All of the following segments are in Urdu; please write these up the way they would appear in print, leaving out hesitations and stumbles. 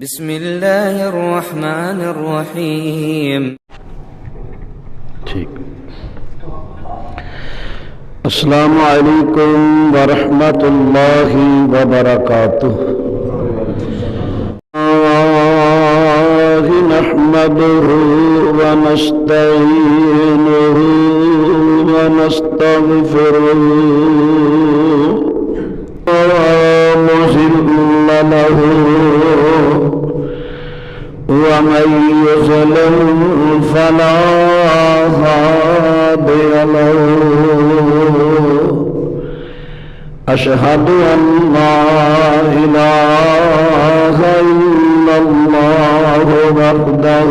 بسم الله الرحمن الرحيم. ٹھیک. السلام علیکم ورحمۃ اللہ وبرکاتہ. نحمده ونستعینه ونستغفره مضل له ومن يضلل فلا هادي له. أشهد أن لا إله إلا الله وحده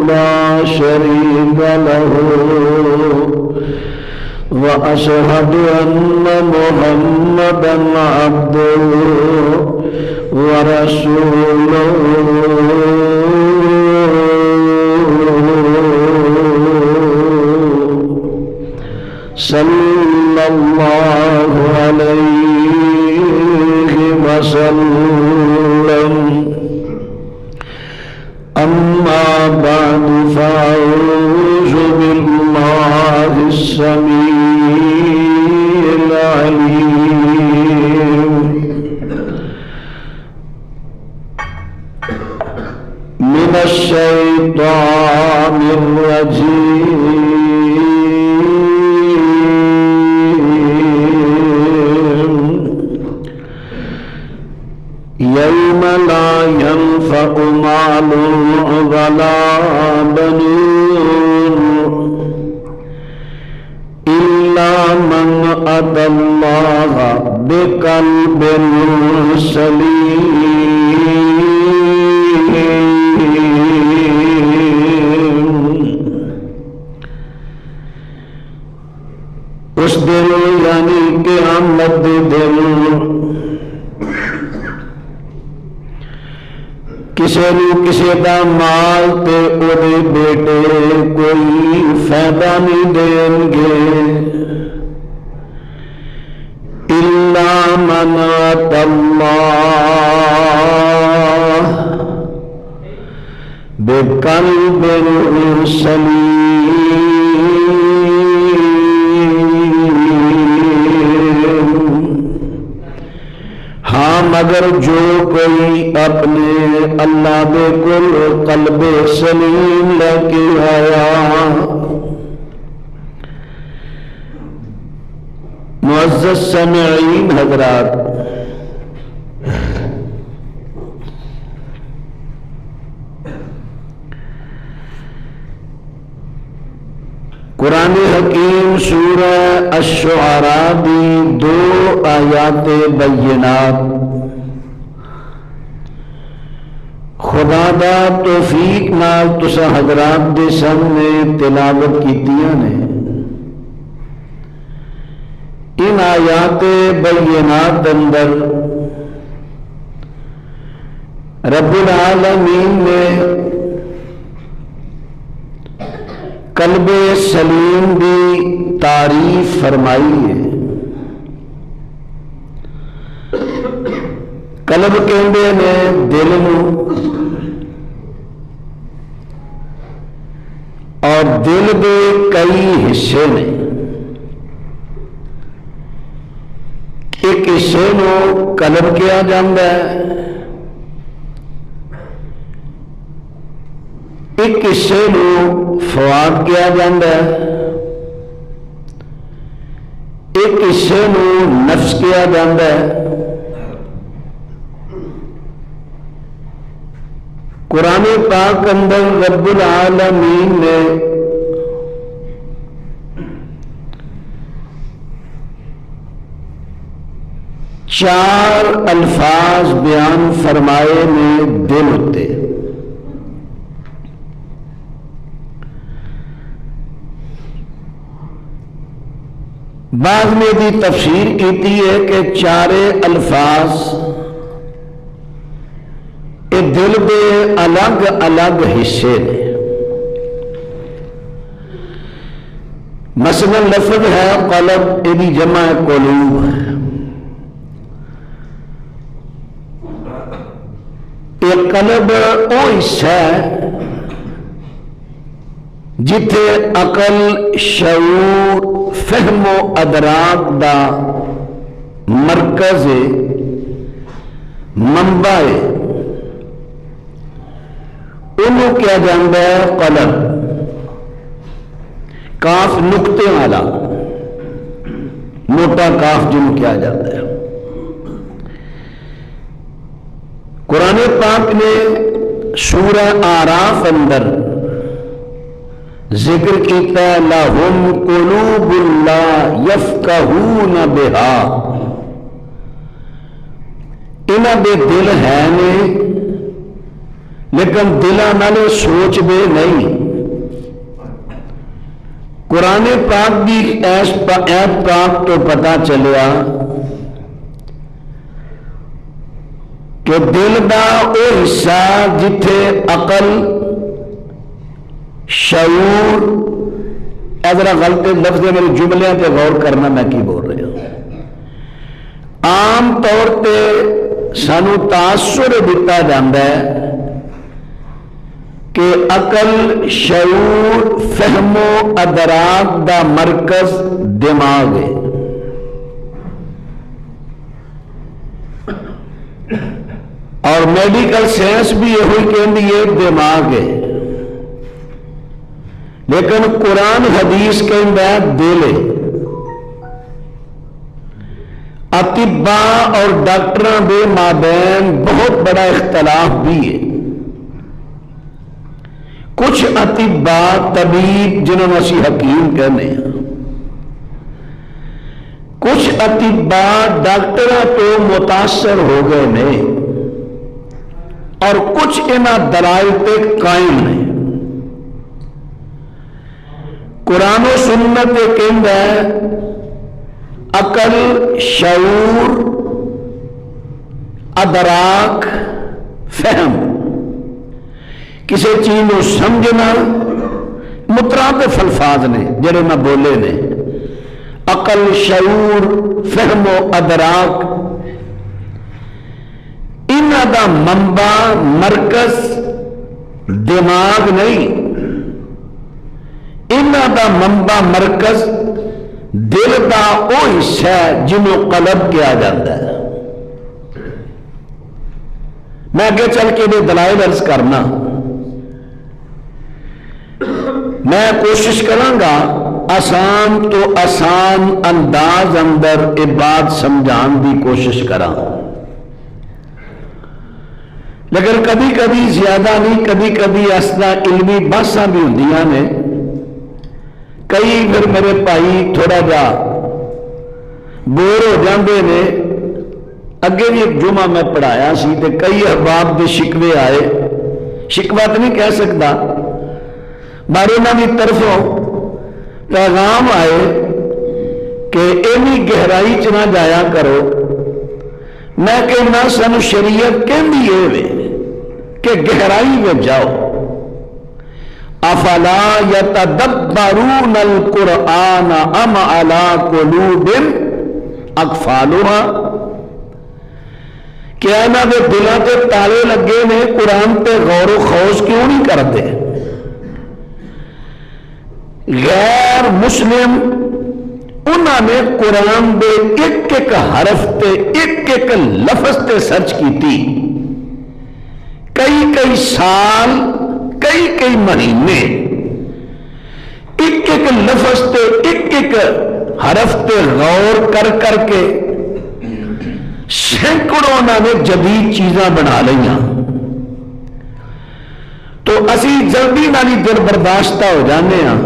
لا شريك له وأشهد أن محمدا عبده ورسوله. صلى الله عليه وسلم. أما بعد فأعوذ بالله السميع العليم من الشيطان الرجيم. يوم لا ينفع مال ولا بنون إلا من أتى الله بقلب سليم. اس دن یعنی قیامت دن کسی نو کسی دا مال تے اودے بیٹے کوئی فائدہ نہیں دیں گے. الا من اتى الله بقلب سلیم. ہاں مگر جو کوئی اپنے اللہ دے کل قلب سلیم لے کے آیا. معزز سامعین حضرات، قرآن حکیم سورہ الشعراء دی 2 آیات بینات خدا دا توفیق نال تسا حضرات دے سامنے تلاوت کیتیاں نے. ان آیات بینات اندر رب العالمین نے قلب سلیم دی تعریف فرمائی ہے. قلب کہندے نے دل نو، اور دل دے کئی حصے نے. ایک حصے نو قلب کہا جاندہ ہے، ایک حصے نو فؤاد کہا جاندہ ہے، ایک حصے نو نفس کہا جاندہ ہے. قرآن پاک اندر رب العالمین نے چار الفاظ بیان فرمائے میں دل ہوتے. بعض میں بھی تفسیر کیتی ہے کہ چارے الفاظ یہ دل دے الگ الگ حصے نے. مثلا لفظ ہے قلب، یہ جمع قلوب. یہ قلب وہ حصہ ہے جتھے عقل، شعور، فہم و ادراک دا مرکز ہے، منبع ہے، انہوں کیا جاندہ ہے قلب، کاف نقطے والا موٹا کاف جنہوں کیا جاتا ہے۔ قرآن پاک نے سورہ آراف اندر ذکر کیتا ہے لَهُمْ قُلُوبٌ لَا يَفْقَهُونَ بِهَا، انہاں دے دل ہے نے لیکن دلاں نالے سوچ دے نہیں۔ قرآن پاک دی ایت پاک تو پتہ چلیا کہ دل دا او حصہ جتھے عقل، شعور، ذرا غلط لفظ میرے جملے پہ غور کرنا میں کی بول رہا ہوں۔ عام طور پہ سانو تاثر دیتا جاتا ہے کہ عقل، شعور، فہم و ادراک دا مرکز دماغ ہے، اور میڈیکل سائنس بھی یہ کہندی ہے دماغ ہے، لیکن قرآن حدیث کہندا ہے دل ہے۔ اطباء اور ڈاکٹراں دے مابین بہت بڑا اختلاف بھی ہے۔ کچھ اطباء، طبیب جنہوں نے اسی حکیم کہنے ہیں، کچھ اطباء ڈاکٹراں تو متاثر ہو گئے نے اور کچھ انہاں دلائل پہ قائم نے۔ قرآن و سنت کہندا ہے عقل، شعور، ادراک، فہم، کسی چیز کو سمجھنا، مترادف الفاظ نے جڑے میں بولے نے، عقل، شعور، فہم و ادراک، انہاں دا منبع، مرکز دماغ نہیں، انہاں دا منبع مرکز دل دا او حصہ ہے جنہوں قلب کیا جاتا ہے۔ میں آگے چل کے یہ دلائل عرض کرنا، میں کوشش کروں گا آسان تو آسان انداز اندر یہ بات سمجھان دی کوشش کراں، لیکن کبھی کبھی زیادہ نہیں، کبھی کبھی اصلا علمی بحثاں بھی ہوندیاں نے۔ کئی پھر میرے بھائی تھوڑا جا بور ہو جاندے نے۔ اگے بھی ایک جمعہ میں پڑھایا سی تے کئی احباب دے شکوے آئے، شکوہ تو نہیں کہہ سکتا، بارے انہاں دی طرفوں پیغام آئے کہ اینی گہرائی چ نہ جایا کرو۔ میں کہنا سانو شریعت کہندی ہے کہ گہرائی میں جاؤ۔ افلا یتدبرون القرآن ام علی قلوب اقفالها، کیا انہاں دے دلاں تے تالے لگے نے، قرآن تے غور و خوض کیوں نہیں کرتے؟ غیر مسلم انہاں نے قرآن دے ایک ایک حرف تے ایک ایک لفظ تے سرچ کیتی، کئی کئی سال، کئی کئی مہینے، ایک ایک لفظ تے ایک ایک حرف تے غور کر کر کے سینکڑوں انہوں نے جدید چیزاں بنا لیا۔ تو اسی جلدی نالی دل برداشتہ ہو جانے ہیں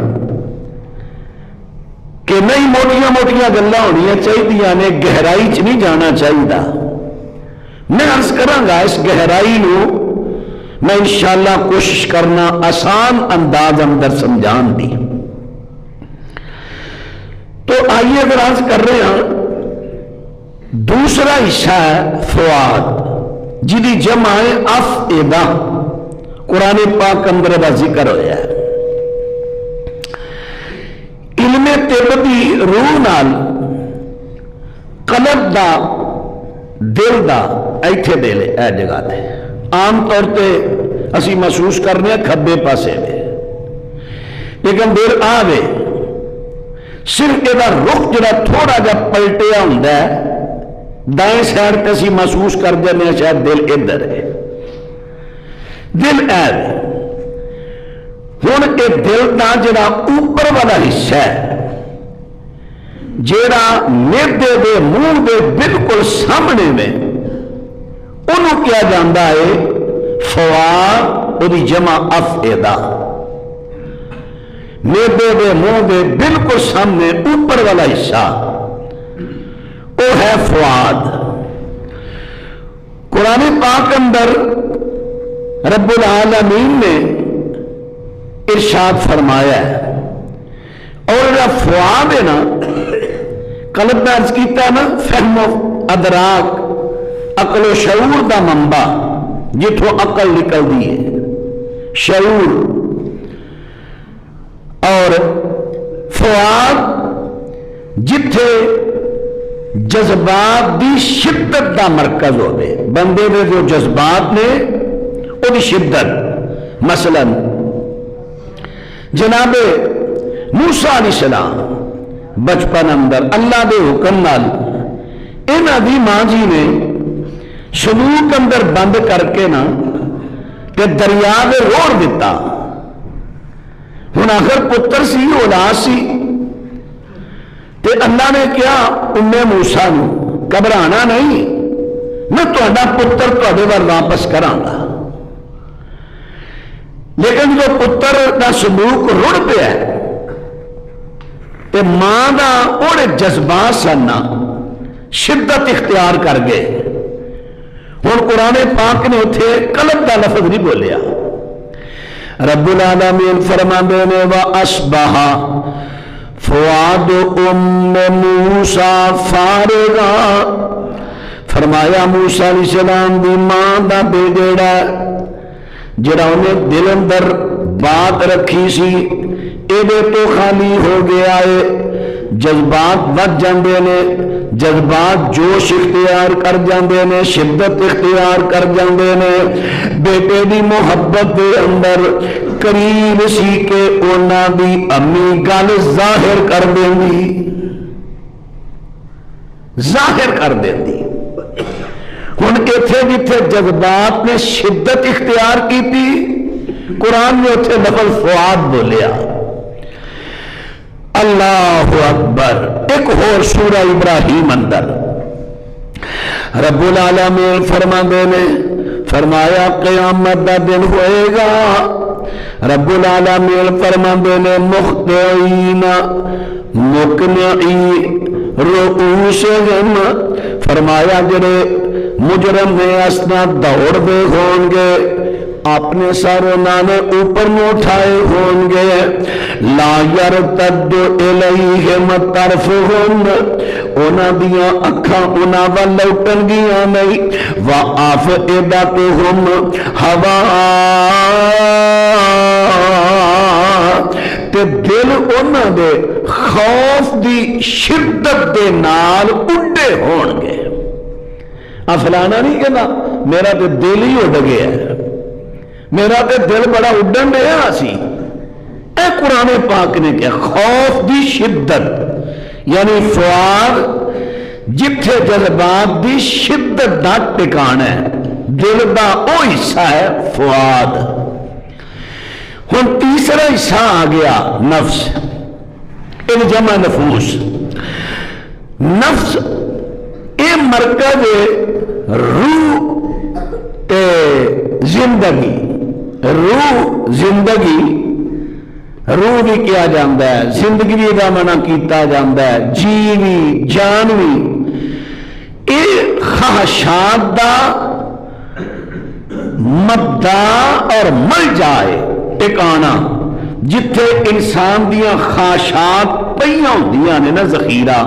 کہ نہیں، موٹیاں موٹیاں گلاں ہونیاں چاہیے نے، گہرائی چ نہیں جانا چاہیے۔ میں عرض کراں گا اس گہرائی نو میں انشاءاللہ کوشش کرنا آسان انداز اندر سمجھان دی۔ تو آئیے اگر عرض کر رہے ہیں، دوسرا حصہ ہے فؤاد، جدی جمع ہے افئدہ، قرآن پاک اندر دا ذکر ہویا ہے۔ علم طب دی روح نال قلب دا، دل دا ایتھے دے لے اے جگہ تے عام طور پہ اسی محسوس کرنے کھبے پاسے میں، لیکن دل آوے صرف یہ رخ جڑا تھوڑا جا پلٹیا ہوں دائیں سائڈ تے اسی محسوس کر جانے شاید دل ادھر ہے، دل آوے ہوں یہ دل کا جڑا اوپر والا حصہ ہے جڑا میدے دے منہ دے بالکل سامنے میں انہوں کیا جاندہ ہے فواد، وہ جمع افئدہ، میدے دے منہ دے بالکل سامنے اوپر والا حصہ وہ ہے فواد۔ قرآن پاک اندر رب العالمین نے ارشاد فرمایا ہے، اور جب فواد ہے نا قلب میں عرض کیتا ہے نا فہم و ادراک عقل و شعور دا منبع جتوں عقل نکل دی ہے شعور، اور فواد جتھے جذبات دی شدت دا مرکز ہوئے، بندے دے جو جذبات نے وہ دی شدت، مثلا جناب موسیٰ علیہ السلام بچپن اندر اللہ دے حکم نال انہاں دی ماں جی نے صندوق اندر بند کر کے نا کہ دریا دے روڑ دیتا، ہن آخر پتر سی اولاد سی تے اللہ نے کیا موسیٰ نو گھبرانا نہیں، میں تہاڈا پتر تہاڈے ول واپس کراں گا، لیکن جو پتر دا صندوق رڑ پیا تے ماں دا اوڑے جذبات سن شدت اختیار کر گئے۔ ہن قرآن پاک نے اتھے قلب دا لفظ نہیں بولیا، رب العالمین فرماندے نے وَأَصْبَحَ فُؤَادُ أُمِّ مُوسَىٰ فَارِغًا، فرمایا موسیٰ علیہ السلام دی ماں دا بیڑا جڑا انہیں دل اندر بات رکھی سی ایدے تو خالی ہو گیا ہے، جذبات ود جاندے نے، جذبات جوش اختیار کر جاندے نے، شدت اختیار کر جاندے نے، بیٹے دی محبت دے اندر قریب سی کہ اونا دی امی گل ظاہر کر دیں دی، ظاہر کر دیں دی۔ ہن ایتھے جتھے جذبات نے شدت اختیار کی تھی قرآن نے اتھے لفظ فؤاد بولیا۔ اللہ اکبر۔ ایک اور سورہ ابراہیم اندر رب العالمین فرماندے نے فرمایا قیامت دا دن ہوئے گا، رب العالمین فرماندے نے مخطئین مقنعی رؤوسہم، فرمایا جڑے مجرم نے اسنا دوڑ دے ہون گے، اپنے ساروں نانے اوپر میں اٹھائے ہون گے، لا یرتد الیہم طرفہم، اونا دیاں اکھاں اونا واللوٹن گیاں نہیں، وَآفئدتہم ہوا، تے دل اونا دے خوف دی شدت دے نال اڈے ہون گے۔ فلانا نہیں کہنا میرا تے دل ہی اڈ گیا ہے، میرا تے دل بڑا اڈن رہا سی، اے قرآن پاک نے کیا خوف دی شدت، یعنی فؤاد جتھے جذبات دی شدت دا ٹکانا ہے، دل دا او حصہ ہے فؤاد۔ ہن تیسرا حصہ آ گیا نفس، ان جمع نفوس۔ نفس اے مرکز روح تے زندگی، روح زندگی، روح بھی کیا جاندہ ہے، زندگی بھی دا منع کیتا جاندہ ہے، جیوی جانوی، اے خواہشات دا مبدا اور مل جائے ٹکانا، جتھے انسان دیاں خواہشات پئیاں ہوندیاں نے نا ذخیرہ،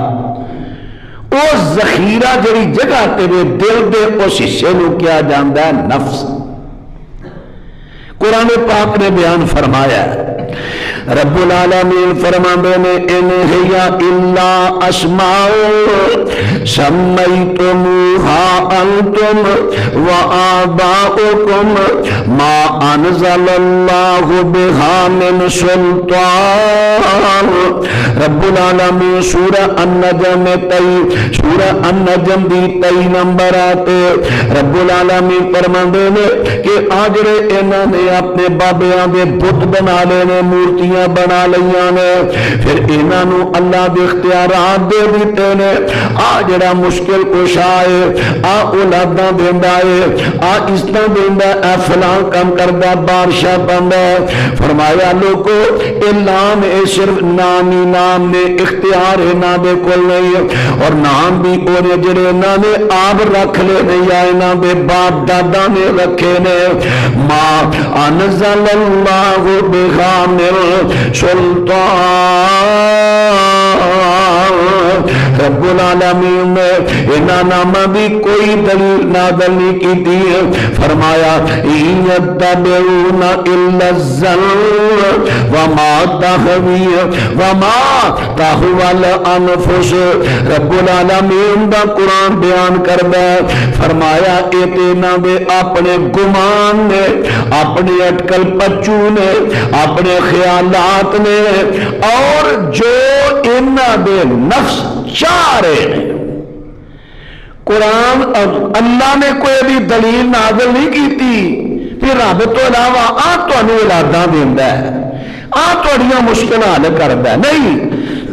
او ذخیرہ جڑی جگہ تیرے دل دے اس حصے نو کیا جاندہ ہے نفس۔ قرآن پاک نے بیان فرمایا ہے رب العالمین فرماندے نے ان ہی الا اسماء سمیتموها انتم وآباؤکم ما انزل اللہ بها من سلطان. رب العالمین سورہ النجم میں سورہ النجم دی 23 نمبر آتے رب العالمین فرماندے نے کہ آجرے انہوں نے اپنے بابیاں دے بت بنا لینے مورتیاں بنا لیاں نے پھر انہوں اللہ دے اختیارات دے دیتے نے آجڑا مشکل کشا ہے آ اولاداں دیندہ ہے آ عزتاں دیندہ اے فلان کم کردہ بارشاہ بندہ. فرمایا لوگو اعلان اے صرف نامی نام نے اختیار ہے نہ دے کل نہیں اور نام بھی اونے جڑے نہ نے آپ رکھ لے نہیں آئے نہ دے باپ دادا نے رکھے نے. ما انزل اللہ بها من سلطان. رب العالمین نے انہاں نامہ بھی کوئی دلیل نازل نہیں کی دی. فرمایا یتبعون الا الظن وما تهوى الانفس. رب العالمین دا قرآن بیان کردا ہے فرمایا اے تینا دے اپنے گمان نے اپنے اٹکل پچو نے اپنے خیالات نے اور جو انہاں دے نفس چاہ رہے ہیں. قرآن اللہ نے کوئی بھی دلیل نازل نہیں کی تھی پھر رب تو علاوہ تو اولاداں دیندا ہے تھوڑیاں مشکل حل کردا ہے نہیں.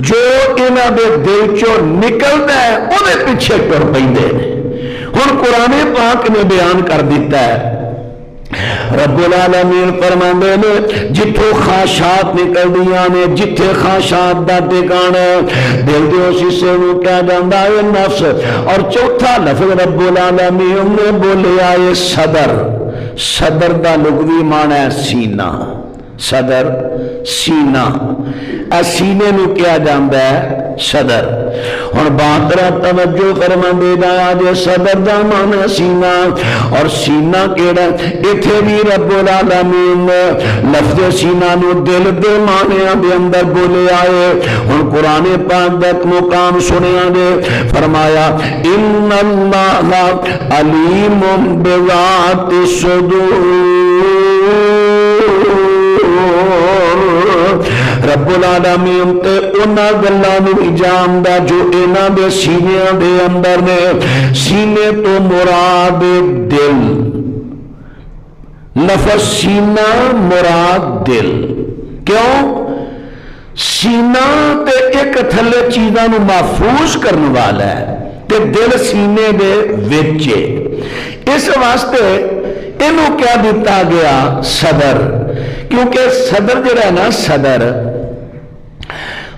جو انہاں دے دل چوں نکلدا ہے اودے پیچھے ٹر پیندے نے. ہن قرآن پاک نے بیان کر دیتا ہے رب العالمین فرماندے نے جتھوں خواہشات نکل دیاں نے جتھے خواہشات دا ٹھکانہ دل دے اس حصے نوں کہا جاندا ہے نفس. اور چوتھا لفظ رب العالمین نے بولیا ہے صدر. صدر دا لغوی معنی ہے سینہ. صدر سینہ سینے نو کیا جاندا ہے صدر. ہن بات را توجہ فرماندے جایا جے صدر دا معنی سینہ اور سینہ کیڑا ایتھے بھی رب العالمین نے لفظ سینہ نو دل دے معنی دے اندر بولے آئے. ہن قرآن پاک دا مقام سنیا جے فرمایا ان اللہ علیم بذات الصدور. رب العالمین تے انہاں گلاں نوں جاندا جو انہاں دے سینیاں دے اندر نے. سینے تو مراد دل. لفظ سینہ مراد دل. کیوں؟ سینہ تے ایک تھلے چیزاں نوں محفوظ کرنے والا ہے تے دل سینے دے وچ. اس واسطے انہوں کیا دیتا گیا صدر کیونکہ صدر جڑا ہے نا صدر.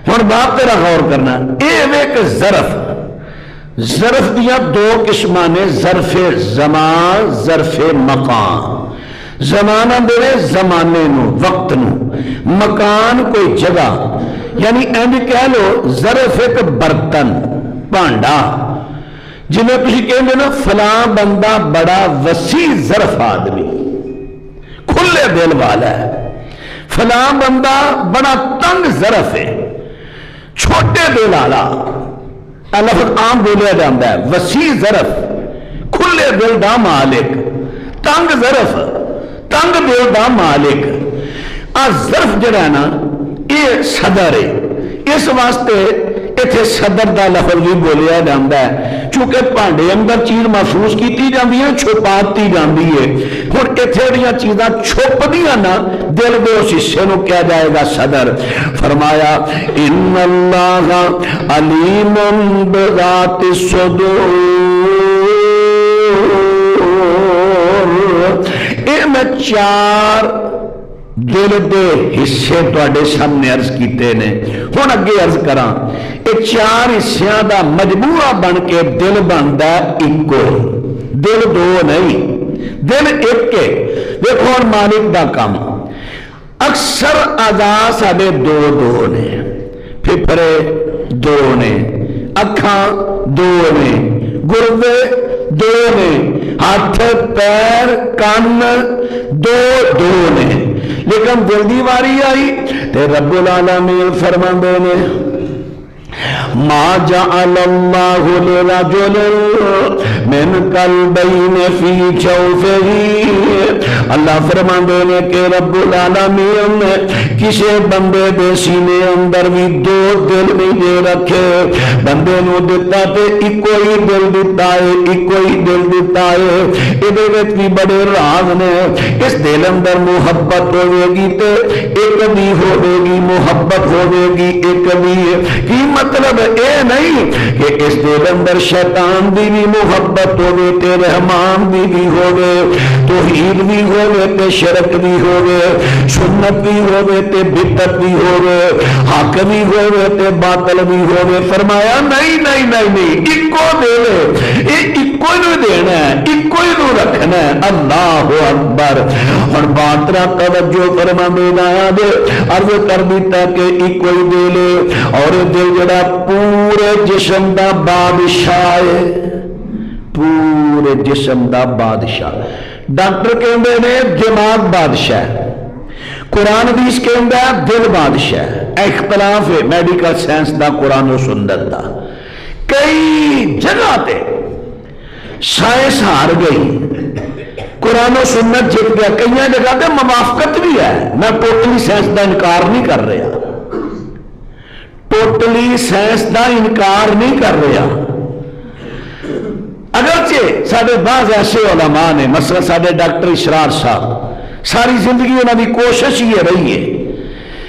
ہن بات تیرا غور کرنا اے ایک ظرف دیاں دو قسماں نے ظرف زمان ظرف مکان. زمانہ دے زمانے نو وقت نو مکان کوئی جگہ یعنی اینج کہہ لو ظرف ایک برتن بھانڈا جنہیں تسی کہیں نا فلاں بندہ بڑا وسیع ظرف آدمی کھلے دل والا ہے. فلاں بندہ بڑا تنگ ظرف ہے چھوٹے دل والا. لفظ عام بولیا جاتا ہے وسیع ظرف کھلے دل دا مالک تنگ ظرف تنگ دل دا مالک. ظرف جڑا ہے نا یہ صدر ہے. اس واسطے اتنے صدر دا لفظ بھی بولیا جاتا ہے چونکہ پانڈے اندر چیز محفوظ کیتی جاندی ہے چھپاتی جاندی ہے. ہن اتنے دیاں چیزاں چھپ دیاں نا دل دے اس حصے نو کیا جائے گا صدر. فرمایا ان اللہ علیم بذات الصدور. اے میں چار دل دے حصے تواڈے سامنے عرض کیتے نے. ہن اگے عرض کراں اے چار حصیاں دا مجموعہ بن کے دل بندا اکو. دل دو نہیں دل ایک ہے. دیکھو ہن مالک دا کام اکثر اعضاء ساڈے دو نے پھپھڑے دو نے اکھاں دو نے گردے دو نے ہاتھ پیر کان دو نے لیکن دل دی واری آئی تے رب العالمین فرماندے نے ما جعل اللہ لرجل من قلبین فی جوفہ، اللہ فرماندے نے کہ رب العالمین نے کسی بندے دے سینے اندر بھی دو دل نہیں دے رکھے، بندے نو دتا تے ایکو ہی دل دتا ہے، ایکو ہی دل دتا ہے، ایدے وچ بھی بڑے راز نے، اس دل اندر محبت ہوے گی تے ایک بھی ہوے گی، محبت ہوے گی ایک بھی، کی مطلب اے نہیں کہ اس دل اندر شیطان دی بھی محبت ہوے تے رحمان دی بھی ہوے، توحید بھی ہوے تے شرک بھی ہوے، سنت بھی ہوے تے بدعت بھی ہوے، حق بھی ہوے تے باطل بھی ہوے، فرمایا نہیں نہیں نہیں نہیں، ایکو دل اے ایکو نو دینا ہے، ایکو نو رکھنا ہے، اللہ اکبر۔ اور باترا توجہ فرما دینا دے عرض کر دیتا کہ ایکو ہی دل، اور دل جڑا پورے جسم دا بادشاہ ہے، پورے جسم دا بادشاہ۔ ڈاکٹر کہندے نے دماغ بادشاہ ہے، قرآن حدیث کہندا ہے دل بادشاہ ہے، اختلاف ہے میڈیکل سائنس دا قرآن و سنت دا۔ کئی جگہ تے سائنس ہار گئی، قرآن و سنت جت گیا، کئی جگہ تے موافقت بھی ہے، میں ٹوٹلی سائنس دا انکار نہیں کر رہا، ٹوٹلی سائنس دا انکار نہیں کر رہا، اگرچہ سارے بعض ایسے علماء نے، مثلا سارے ڈاکٹر اسرار صاحب ساری زندگی انہوں نے کوشش یہ رہی ہے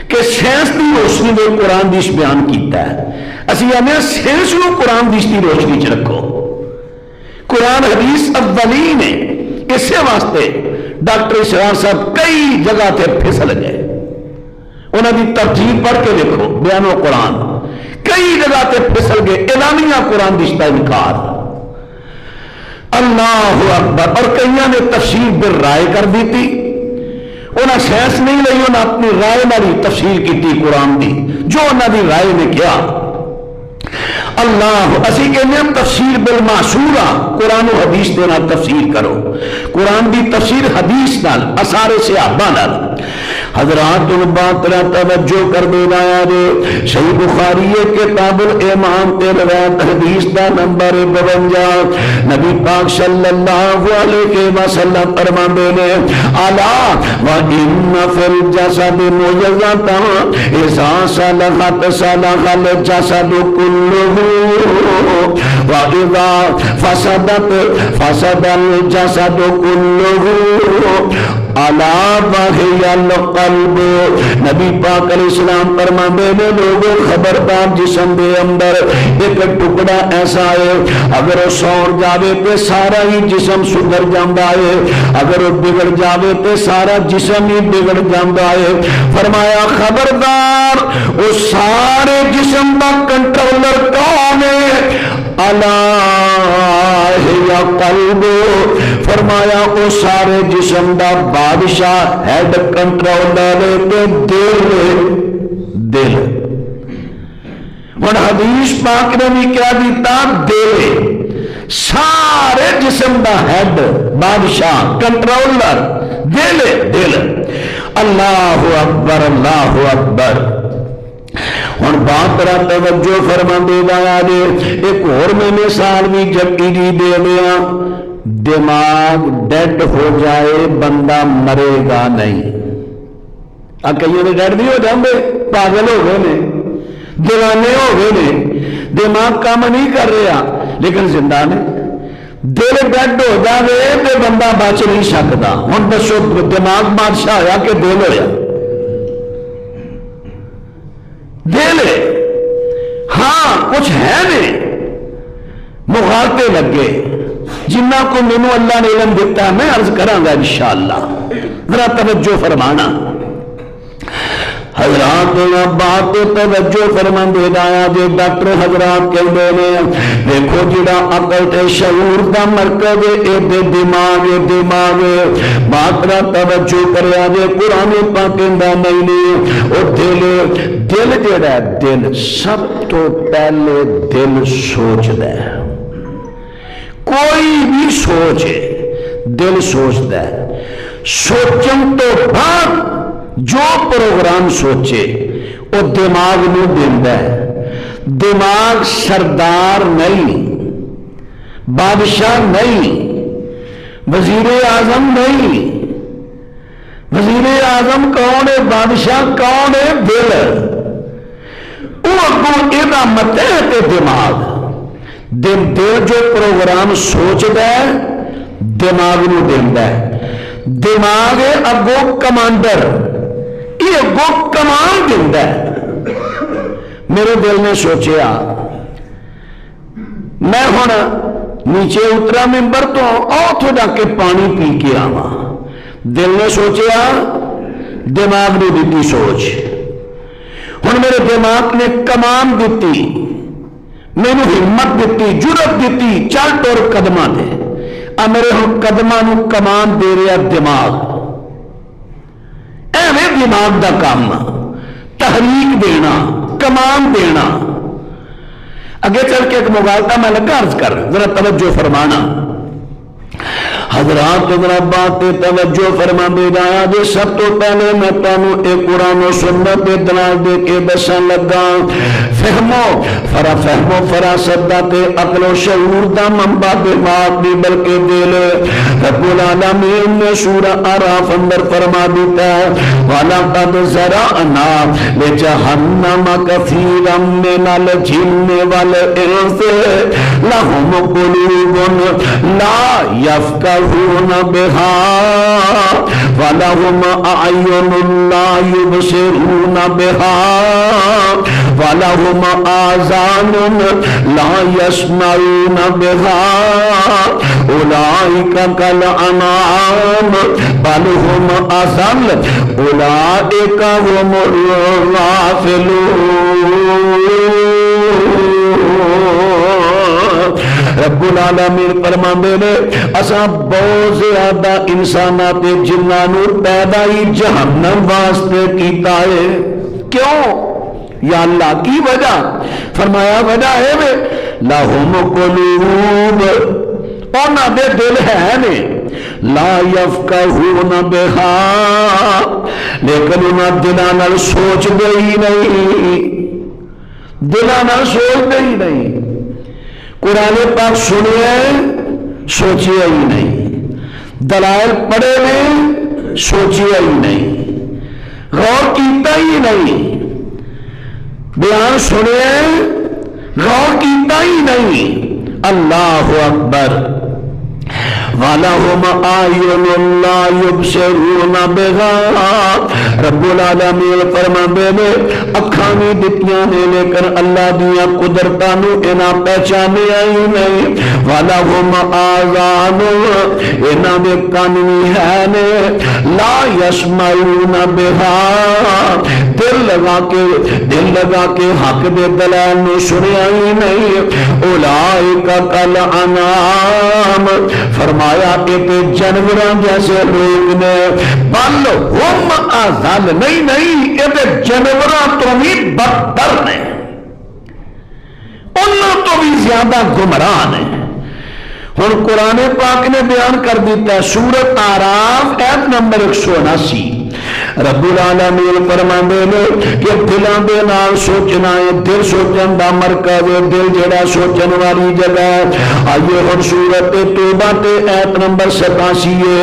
کہ سائنس کی روشنی میں قرآن حدیث بیان کیتا ہے، اسی آنے سائنس کو قرآن حدیث کی روشنی چ رکھو، قرآن حدیث اولین ہے، اسے واسطے ڈاکٹر اسرار صاحب کئی جگہ تے پھسل گئے، انہوں نے ترتیب پڑھ کے دیکھو بیان و قرآن، کئی جگہ تے پھسل گئے، اعلانیہ قرآن حدیث کا انکار، اللہ اکبر۔ اور کئیاں نے تفسیر بالرائے کر دی تھی، انہیں سائنس نہیں لئی، انہیں اپنی رائے والی تفسیر کی تھی قرآن دی، جو انہوں نے رائے نے کیا، اللہ اسی کہنے ہم تفسیر بالمعصورہ، قرآن و حدیث دینا تفسیر کرو، قرآن دی تفسیر حدیث نال، اثار صحابہ نال۔ حضرات الباطرہ توجہ کر دینا ہے، صحیح بخاری کتاب الایمان تے روایت حدیث دا نمبر 52، نبی پاک صلی اللہ علیہ وسلم فرماندے نے الا وان فی الجسد مضغۃ اذا صلحت صلح الجسد كله واذا فسدت فسد الجسد كله الا وهي القلب۔ نبی پاک علیہ السلام فرماندے نے لوگوں خبردار، جسم دے اندر ایک ٹکڑا ایسا ہے اگر وہ سوڑ جاوے تے سارا ہی جسم سدھر جاندا ہے، اگر وہ بگڑ جاوے تے سارا جسم ہی بگڑ جاندا ہے۔ فرمایا خبردار وہ سارے جسم دا کنٹرولر کون ہے؟ الا یا قلب، فرمایا وہ سارے جسم دا بادشاہ ہیڈ کنٹرولر دل۔ اور حدیث پاک نے بھی کیا دیتا، دل سارے جسم دا ہیڈ بادشاہ کنٹرولر دل۔ اللہ اکبر اللہ اکبر۔ ہن بات را توجہ فرما دے گا جی، ایک اور میں مثال بھی جبکی جی دے دیا، دماغ ڈیڈ ہو جائے بندہ مرے گا نہیں۔ کئیوں نے ڈیڈ بھی ہو جاندے، پاگل ہو گئے نے، دیوانے ہو گئے نے، دماغ کام نہیں کر رہا لیکن زندہ نے۔ دل ڈیڈ ہو جائے تو بندہ بچ نہیں سکتا۔ ہن دسو دماغ بادشاہ ہویا کہ دل ہویا؟ دل ہے۔ ہاں کچھ ہے نہیں مغالطے لگے، جنہ کو مینو اللہ نے علم دیتا ہے میں عرض کروں گا انشاءاللہ، ذرا توجہ فرمانا حضرات۔ بات توجہ فرما دے گایا جی، ڈاکٹر حضرات کہندے نے دیکھو جڑا عقل تے شعور دا مرکز اے دماغ بات را توجہ کریا جی، قرآن پاک کہندا نہیں او دل جڑا ہے، دل سب تو پہلے دل سوچدا ہے، کوئی بھی سوچ ہے دل سوچدا ہے، سوچن تو بعد جو پروگرام سوچے وہ دماغ نو دیندا ہے. دماغ سردار نہیں، بادشاہ نہیں، وزیر اعظم نہیں. وزیر اعظم کون ہے؟ بادشاہ کون ہے؟ دل. وہ اگوں یہ متحد دماغ. دل جو پروگرام سوچتا ہے دماغ نو دیندا ہے. دماغ اگوں کمانڈر، یہ اگوں کمان دیندا ہے. میرے دل نے سوچیا میں ہن نیچے اترا ممبر تو اتوں جا کے پانی پی کے آواں. دل نے سوچیا، دماغ نے دیتی سوچ. ہن میرے دماغ نے کمان دیتی، مینوں ہمت دیتی، جرت دیتی، چل ٹر قدماں دے. میرے ہن قدماں نو کمان دے رہا دماغ. ایویں دماغ دا کام تحریک دینا، کمان دینا. اگے چل کے ایک مغالطہ میں لگا عرض کر، ذرا توجہ فرمانا حضرات. ذرا بات توجہ فرما دے جایا جی. سب تو پہلے میں تمہیں ایک قرآن و سنت دے دلال دے کے دسن لگا. فہمو فراست دا تے عقل و شعور دا منبع دماغ دی بلکہ دل. رب العالمین نے سورہ اعراف اندر فرما دیتا ہے وَلَقَدْ زَرَعْنَا لِجَهَنَّمَ كَثِيرًا مِنَ الْجِنِّ وَالْإِنسِ لَهُمْ قُلُوبٌ لَا يَفْقَهُونَ بِهَا وَلَهُمْ أَعْيُنٌ لَا يُبْصِرُونَ بِهَا وَلَهُمْ آذَانٌ لَا يَسْمَعُونَ بِهَا أُولَئِكَ كَالْأَنْعَامِ بَلْ هُمْ أَضَلُّ أُولَئِكَ هُمُ الْغَافِلُونَ. رب العالمین فرماندے نے اساں بہت زیادہ انسانات جنہاں پیدا ہی جہنم واسطے کیتا ہے. کیوں یا اللہ کی وجہ؟ فرمایا وجہ ہے وے لہم قلوب، انہاں دے دل ہے نے لا یفقہون بہا، لیکن انہاں دلاں نال سوچ دے ہی نہیں، دلاں نال سوچ دے ہی نہیں. قرآن پاک سنیا سوچیا ہی نہیں، دلائل پڑھے نے سوچیا ہی نہیں، غور کیتا ہی نہیں، بیان سنیا غور کیتا ہی نہیں. اللہ اکبر. وَلَهُمْ أَعْيُنٌ لَا يُبْصِرُونَ بِهَا. رب العالمین فرماندے نے اکھاں بھی دتیاں نے لیکن اللہ دیاں قدرتاں نو انہاں پہچانیا ہی نہیں. وَلَهُمْ آذَانٌ انہاں دے کان بھی ہے نے لا يَسْمَعُونَ بِهَا، دل لگا کے حق دے دلائل نو سنیا ہی نہیں. اولئک کالانعام، فرمایا کہ جانوراں جیسے لوگ نے. بل ہم اضل، نہیں یہ جانوراں تو بھی بدتر نے، انہوں تو بھی زیادہ گمراہ نے. ہن قرآن پاک نے بیان کر دیتا ہے سورۃ اعراف آیت نمبر 179. رب العالمین فرماندے نے کہ دلاں دے نال سوچنا ہے، دل سوچن دا مرکز ہے، دل جڑا سوچن والی جگہ ہے. آئیے ہن سورۃ توبہ تے آیت نمبر 87 ہے.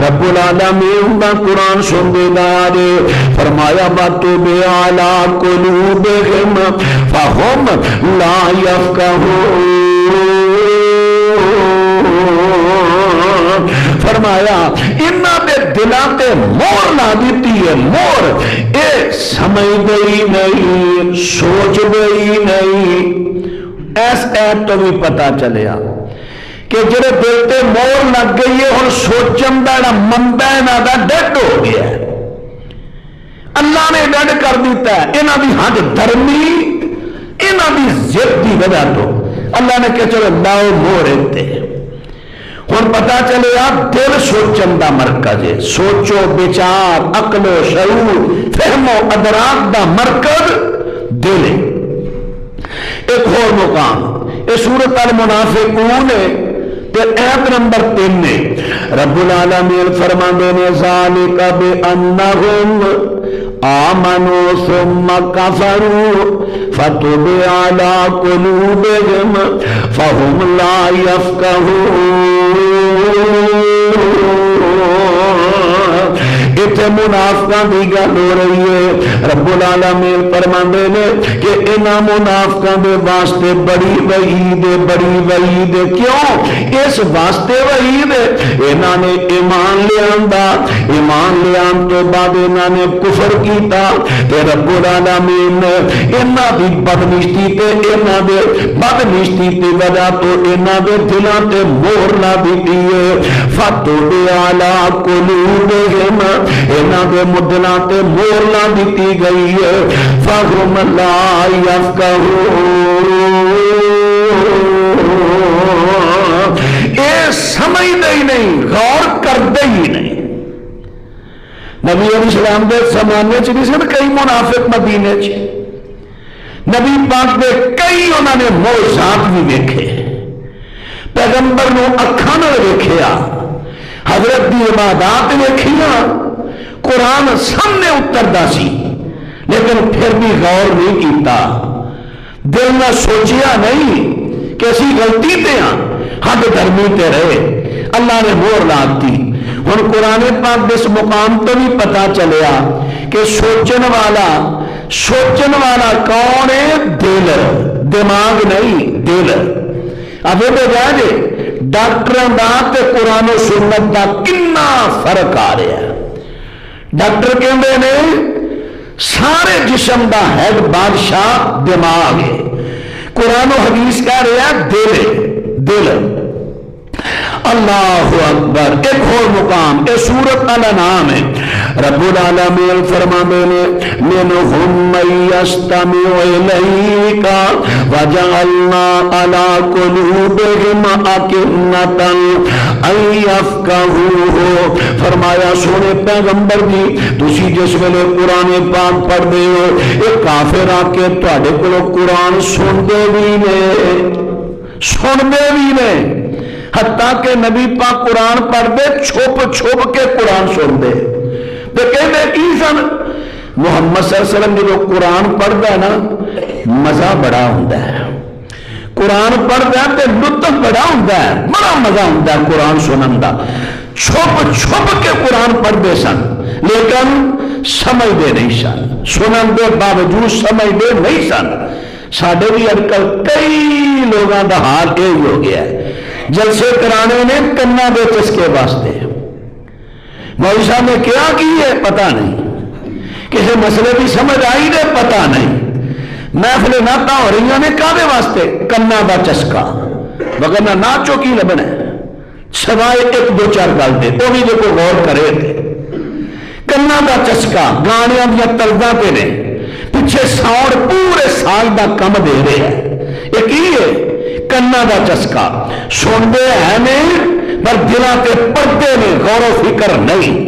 رب العالمین دا قرآن سن دے دے فرمایا وَتُبْ عَلَىٰ قُلُوبِهِمْ فَهُمْ لَا يَفْقَهُونَ. فرمایا انہاں دے دلاں تے مور لا دیتی ہے، مور. اے سمجھ گئی نہیں، سوچ گئی نہیں. ایس ایت تو بھی پتا چلیا کہ جڑے دل تے مور لگ گئی ہے ہن سوچن دا جڑا منبع انہاں دا ڈڈ ہو گیا ہے. اللہ نے ڈڈ کر دیتا ہے. انہاں دی ہڈ دھرمی، انہاں دی ضد دی وجہ تو اللہ نے کہ چلو لاؤ مور تے. ہن پتا چلے آپ دل سوچن دا مرکز ہے. سوچو بچار، عقل و شعور، فہم و ادراک دا مرکز دل ہے. ایک اور مقام یہ سورۃ المنافقون ہے تے آیت نمبر 3 ہے. رب العالمین فرماندے نے ذالک بانہم آمنوا ثم كفروا فتبع على قلوبهم فهم لا يفقهون۔ اتنے منافقاں دی گل ہو رہی ہے۔ رب العالمین فرماندے نے کہ انہاں منافقاں دے واسطے بڑی وعید ہے، بڑی وعید ہے۔ کیوں؟ اس واسطے وعید ہے، انہاں نے ایمان لے آندا، ایمان لے آن تو بعد انہاں نے کفر کیتا تے رب العالمین نے انہاں دی بدنشتی تے انہاں دے بدنشتی تے وجہ تو انہاں دے دلاں تے مہر لا دتی ہے۔ فتوبِ علی قلوبہم، انہاں دے مدلاں تے مہر لا دتی گئی ہے۔ فہم لا یفقہون، اے سمجھدے ہی نہیں، غور کردے ہی نہیں۔ نبی علیہ السلام دے زمانے چ نہیں سن کئی منافق مدینے چ، نبی پاک دے کئی انہوں نے معجزات بھی ویکھے، پیغمبر نو اکھاں نال ویکھیا، حضرت دی عبادات ویکھیاں، قرآن سامنے اتردا سی لیکن پھر بھی غور نہیں کیتا، دل نہ سوچیا نہیں کہ اسی غلطی تے ہاں، حد درمی تے رہے، اللہ نے مہر لا دی۔ ہن قرآن پاک دے اس مقام تو بھی پتا چلیا کہ سوچن والا کون ہے؟ دل، دماغ نہیں، دل۔ اب یہ جائے جے ڈاکٹراں دا تے قرآن و سنت دا کنا فرق آ رہا ہے۔ ڈاکٹر کہندے نے سارے جسم دا ہیڈ بادشاہ دماغ ہے، قرآن و حدیث کہہ رہا دل ہے، دل۔ اللہ اکبر۔ ایک اور مقام، اے سورت الانعام ہے، رب العالمین فرماتے ہیں منہم من یستمع الیک وجعلنا علی قلوبہم اکنۃ ان یفقہوہ۔ فرمایا سونے پیغمبر جی تسی جس ویلے قرآن پاک پڑھتے ہو، ایک کافر آ کے تواڈے کولوں قرآن سنتے بھی نے، حتیٰ کہ نبی پاک قرآن پڑھ دے چھپ چھپ کے قرآن سن دے تو کہتے کی سن؟ محمد صلی اللہ علیہ وسلم جو قرآن پڑھتا ہے نا مزہ بڑا ہوتا ہے، قرآن پڑھتا ہے تو لطف بڑا ہوتا ہے، بڑا مزہ ہوتا ہے قرآن سنن دا۔ چھپ چھپ کے قرآن پڑھتے سن لیکن سمجھتے نہیں سن، سنن دے باوجود سمجھتے نہیں سن۔ ساڈے بھی اج کل کئی لوگوں کا حال یہی ہو گیا ہے، جلسے کرانے نے کنا دے چسکے واسطے، مولوی صاحب نے کیا کی ہے پتہ نہیں، کسی مسئلے کی سمجھ آئی دے پتہ نہیں، محفلیں نعتاں ہو رہی نے کادے واسطے؟ کنا دا چسکا، وگرنہ ناچو کی لبنا ہے سوائے ایک دو چار گل دے، وہ بھی جو کوئی غور کرے تھے۔ کنا دا چسکا گانیاں دیا تلداں پہ نے پیچھے ساؤنڈ پورے سال دا کم دے رہے ہیں، یہ کی ہے؟ کنا دا چسکا، سنتے ہیں نہیں پر دلاں تے پردے نے، غور و فکر نہیں۔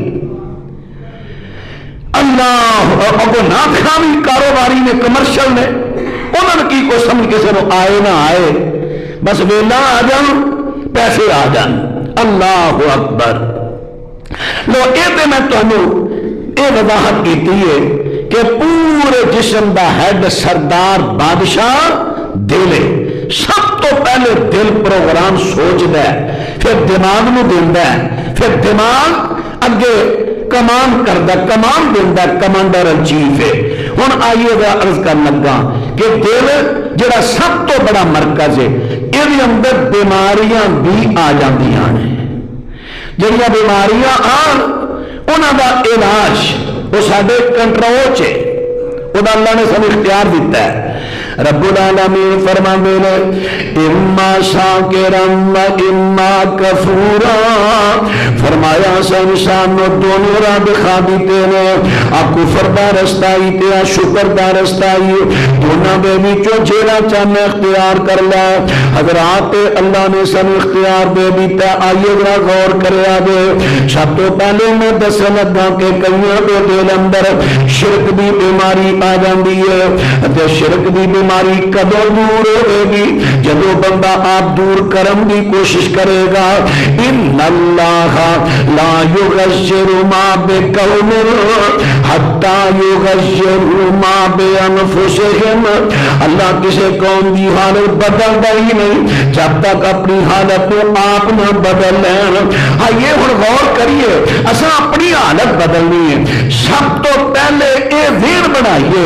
اللہ اگو ناخامی کاروباری نے، کمرشل نے، انہوں نے کی کوئی سمجھ کسی نو آئے نہ آئے، بس ویلا آ جان پیسے آ جان۔ اللہ اکبر۔ لو اے تے میں تانوں اے وضاحت کیتی ہے کہ پورے جسم دا ہیڈ سردار بادشاہ دل ہے۔ سب تو پہلے دل پروگرام سوچدا ہے، پھر دماغ نو دیندا ہے، پھر دماغ اگے کمان کردا، کمان دیندا، کمانڈر ان چیف ہے۔ ہن آئیے گا عرض کرن لگا کہ دل جڑا سب تو بڑا مرکز ہے، یہ اندر بیماریاں بھی آ جاندیاں نے، جڑیاں بیماریاں آن انہاں دا علاج وہ ساڈے کنٹرول چ ہے، وہ اللہ نے سب اختیار دیتا ہے۔ رب العالمین فرماندے نے اما شاکرا و اما کفورا، فرمایا سا انسان نو دونوں راہ دکھا دیتے نے، آ کفر دا رستہ ہی تے آ شکر دا رستہ ہی، دونوں دے وچوں جیڑا چاہنا اختیار کر لے۔ حضرات اللہ نے سب اختیار دے دیتا، آئیے ذرا غور کریا دے۔ سب تو پہلے میں دسن لگا کہ کئیاں دے دل اندر شرک دی بیماری آ جاندی ہے، تے شرک دی بیماری کدوں دور ہوئے گی؟ جدو بندہ آپ دور کرن دی کوشش کرے گا. ان اللہ لا یغیر ما بقوم حتی یغیروا ما بانفسہم. اللہ کسی قوم کی حالت بدلتا ہی نہیں جب تک اپنی حالت کو آپ نہ بدل لین. آئیے ہن غور کریے اساں اپنی حالت بدلنی ہے. سب تو پہلے اے ذہن بنائیے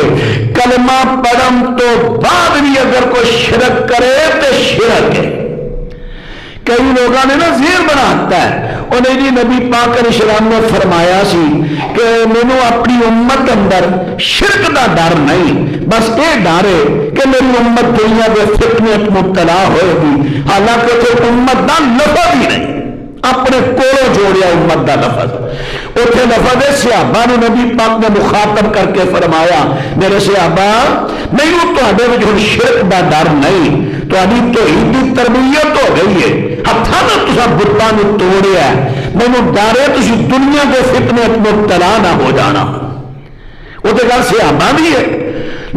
کلمہ پڑھن تو بعد بھی اگر کوئی شرک کرے تو شرک ہے. کئی لوگوں نے نا ذہن بناتا ہے انہیں جی نبی پاک علیہ السلام نے فرمایا سی کہ مینوں اپنی امت اندر شرک دا ڈر نہیں, بس یہ ڈر ہے کہ میری امت دنیا کے فتنے مبتلا ہوئے گی. حالانکہ تو امت دا لفظ ہی نہیں, اپنے کولوں جوڑیا امت دا لفظ. اتنے لفظ صحابہ نے نبی پاک نے مخاطب کر کے فرمایا میرے صحابہ نہیں تہاڈے وچ ہن شرک دا ڈر نہیں, تہاڈی توحید دی تربیت ہو گئی ہے, ہتھاں نال تساں بتاں نوں توڑیا ہے, مینوں ڈر ہے تسی دنیا دے فتنے مبتلا نہ ہو جانا. وہ تو گل صحابہ بھی ہے.